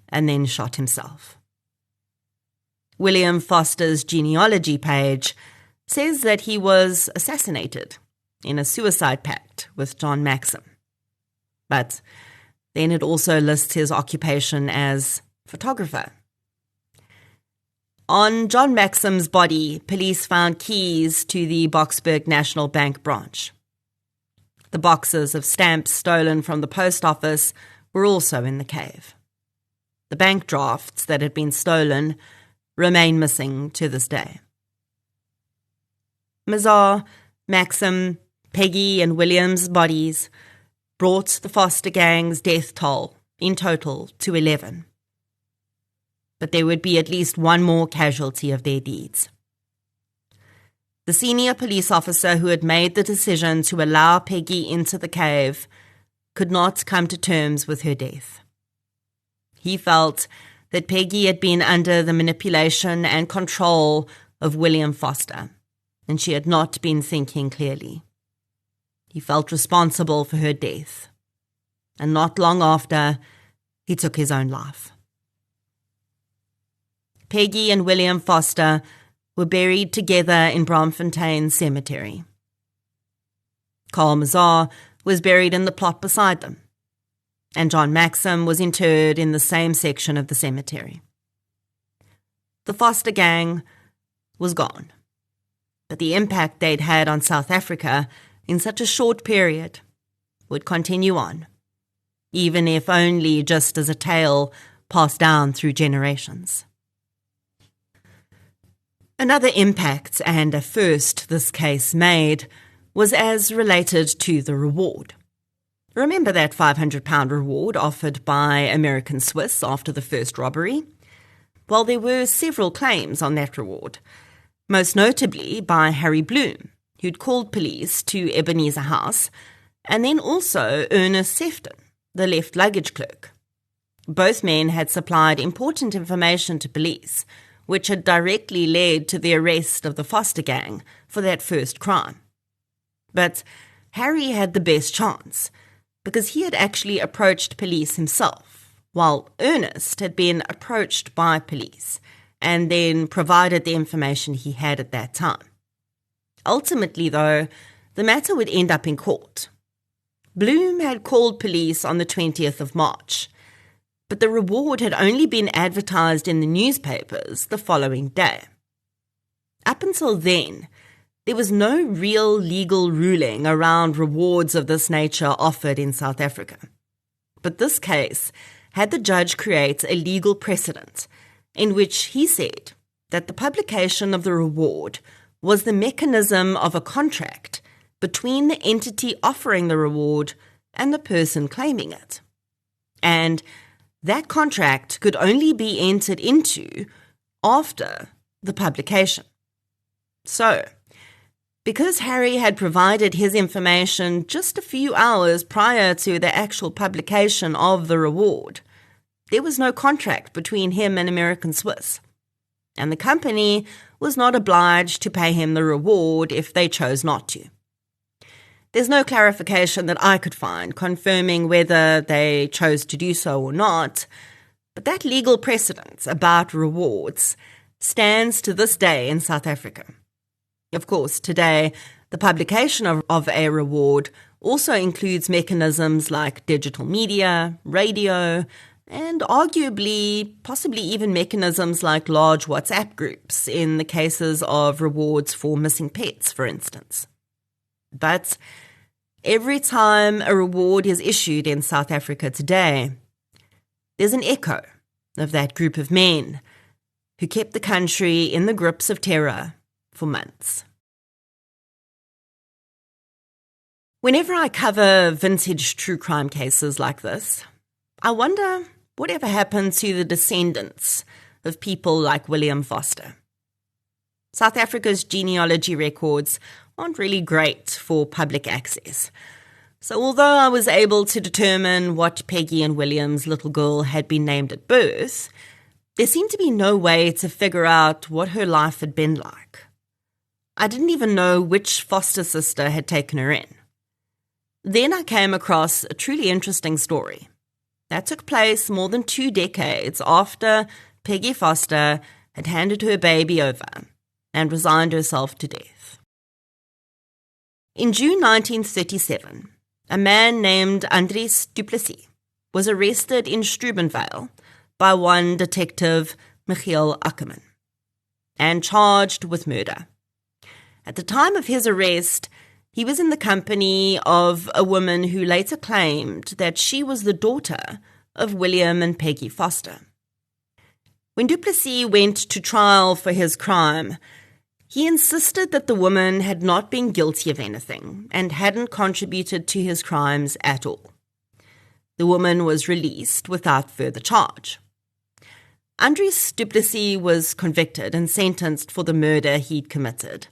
and then shot himself. William Foster's genealogy page says that he was assassinated in a suicide pact with John Maxim. But then it also lists his occupation as photographer. On John Maxim's body, police found keys to the Boksburg National Bank branch. The boxes of stamps stolen from the post office were also in the cave. The bank drafts that had been stolen remain missing to this day. Mazar, Maxim, Peggy and William's bodies brought the Foster gang's death toll in total to 11. But there would be at least one more casualty of their deeds. The senior police officer who had made the decision to allow Peggy into the cave could not come to terms with her death. He felt that Peggy had been under the manipulation and control of William Foster, and she had not been thinking clearly. He felt responsible for her death, and not long after, he took his own life. Peggy and William Foster were buried together in Braamfontein Cemetery. Carl Mazar was buried in the plot beside them, and John Maxim was interred in the same section of the cemetery. The Foster gang was gone, but the impact they'd had on South Africa in such a short period would continue on, even if only just as a tale passed down through generations. Another impact and a first this case made was as related to the reward. Remember that £500 reward offered by American Swiss after the first robbery? Well, there were several claims on that reward, most notably by Harry Bloom, who'd called police to Ebenezer House, and then also Ernest Sefton, the left luggage clerk. Both men had supplied important information to police, which had directly led to the arrest of the Foster gang for that first crime. But Harry had the best chance, because he had actually approached police himself, while Ernest had been approached by police and then provided the information he had at that time. Ultimately, though, the matter would end up in court. Bloom had called police on the 20th of March, but the reward had only been advertised in the newspapers the following day. Up until then, there was no real legal ruling around rewards of this nature offered in South Africa. But this case had the judge create a legal precedent in which he said that the publication of the reward was the mechanism of a contract between the entity offering the reward and the person claiming it. And that contract could only be entered into after the publication. So, because Harry had provided his information just a few hours prior to the actual publication of the reward, there was no contract between him and American Swiss, and the company was not obliged to pay him the reward if they chose not to. There's no clarification that I could find confirming whether they chose to do so or not, but that legal precedent about rewards stands to this day in South Africa. Of course, today, the publication of a reward also includes mechanisms like digital media, radio, and arguably, possibly even mechanisms like large WhatsApp groups in the cases of rewards for missing pets, for instance. But Every time a reward is issued in South Africa today, there's an echo of that group of men who kept the country in the grips of terror for months. Whenever I cover vintage true crime cases like this, I wonder whatever happened to the descendants of people like William Foster. South Africa's genealogy records aren't really great for public access. So although I was able to determine what Peggy and William's little girl had been named at birth, there seemed to be no way to figure out what her life had been like. I didn't even know which foster sister had taken her in. Then I came across a truly interesting story that took place more than 2 decades after Peggy Foster had handed her baby over and resigned herself to death. In June 1937, a man named Andries du Plessis was arrested in Strubenvale by one detective, Michiel Ackerman, and charged with murder. At the time of his arrest, he was in the company of a woman who later claimed that she was the daughter of William and Peggy Foster. When du Plessis went to trial for his crime, he insisted that the woman had not been guilty of anything and hadn't contributed to his crimes at all. The woman was released without further charge. Andries du Plessis was convicted and sentenced for the murder he'd committed.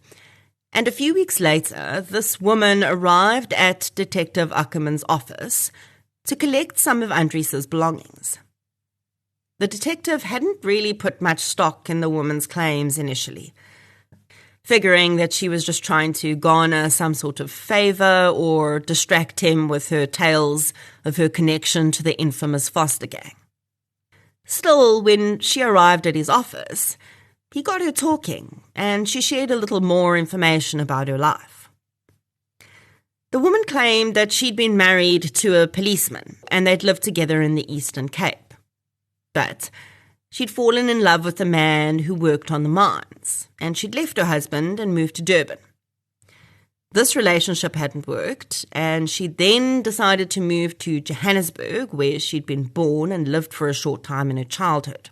And a few weeks later, this woman arrived at Detective Ackerman's office to collect some of Andries's belongings. The detective hadn't really put much stock in the woman's claims initially, figuring that she was just trying to garner some sort of favor or distract him with her tales of her connection to the infamous Foster gang. Still, when she arrived at his office, he got her talking, and she shared a little more information about her life. The woman claimed that she'd been married to a policeman, and they'd lived together in the Eastern Cape. But she'd fallen in love with a man who worked on the mines, and she'd left her husband and moved to Durban. This relationship hadn't worked, and she then decided to move to Johannesburg, where she'd been born and lived for a short time in her childhood.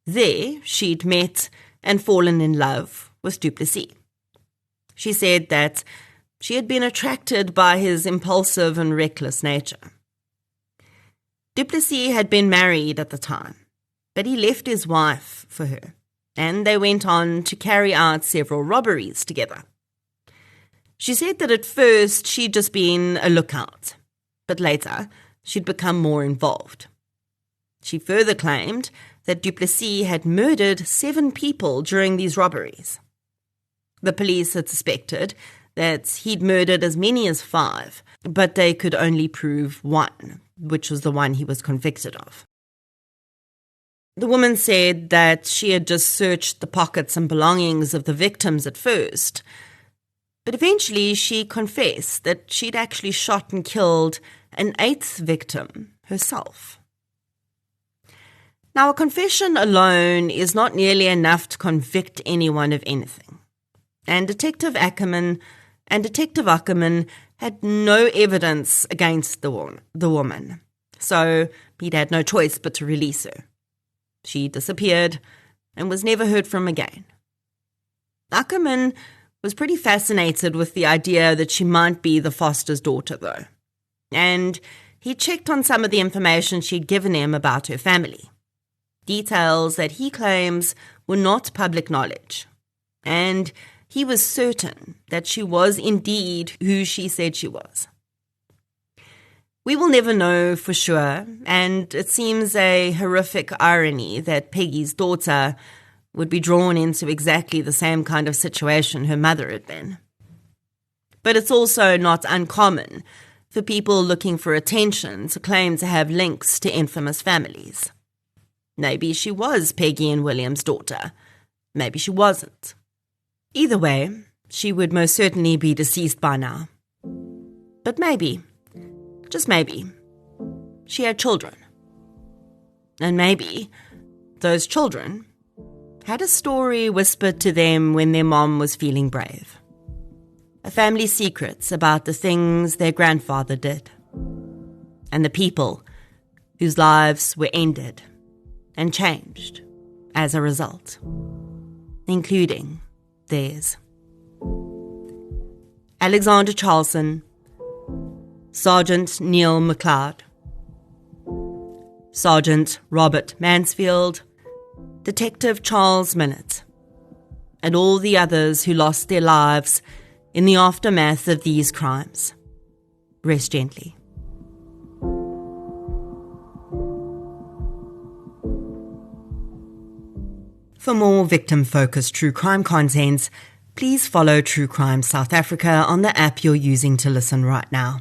There, she'd met and fallen in love with du Plessis. She said that she had been attracted by his impulsive and reckless nature. Du Plessis had been married at the time, but he left his wife for her, and they went on to carry out several robberies together. She said that at first she'd just been a lookout, but later she'd become more involved. She further claimed that du Plessis had murdered 7 people during these robberies. The police had suspected that he'd murdered as many as 5, but they could only prove 1, which was the one he was convicted of. The woman said that she had just searched the pockets and belongings of the victims at first, but eventually she confessed that she'd actually shot and killed an 8th victim herself. Now, a confession alone is not nearly enough to convict anyone of anything, and Detective Ackerman had no evidence against the woman, so he'd had no choice but to release her. She disappeared and was never heard from again. Ackerman was pretty fascinated with the idea that she might be the Foster's daughter, though, and he checked on some of the information she'd given him about her family. Details that he claims were not public knowledge, and he was certain that she was indeed who she said she was. We will never know for sure, and it seems a horrific irony that Peggy's daughter would be drawn into exactly the same kind of situation her mother had been. But it's also not uncommon for people looking for attention to claim to have links to infamous families. Maybe she was Peggy and William's daughter. Maybe she wasn't. Either way, she would most certainly be deceased by now. But maybe, just maybe, she had children. And maybe those children had a story whispered to them when their mom was feeling brave. a family's secrets about the things their grandfather did, and the people whose lives were ended and changed as a result, including theirs. Alexander Charlson, Sergeant Neil McLeod, Sergeant Robert Mansfield, Detective Charles Minute, and all the others who lost their lives in the aftermath of these crimes. Rest gently. For more victim-focused true crime content, please follow True Crime South Africa on the app you're using to listen right now.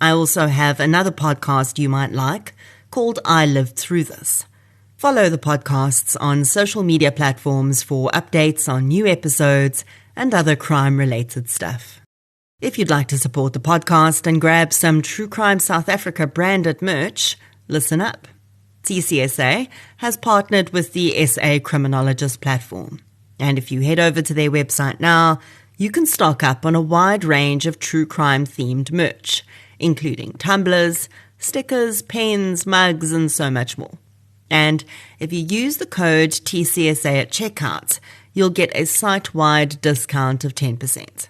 I also have another podcast you might like called I Lived Through This. Follow the podcasts on social media platforms for updates on new episodes and other crime-related stuff. If you'd like to support the podcast and grab some True Crime South Africa branded merch, listen up. TCSA has partnered with the SA Criminologist platform. And if you head over to their website now, you can stock up on a wide range of true crime-themed merch, including tumblers, stickers, pens, mugs, and so much more. And if you use the code TCSA at checkout, you'll get a site-wide discount of 10%.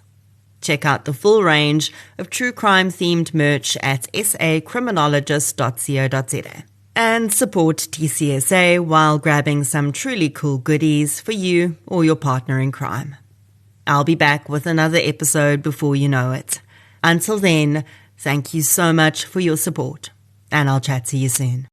Check out the full range of true crime-themed merch at sacriminologist.co.za. And support TCSA while grabbing some truly cool goodies for you or your partner in crime. I'll be back with another episode before you know it. Until then, thank you so much for your support, and I'll chat to you soon.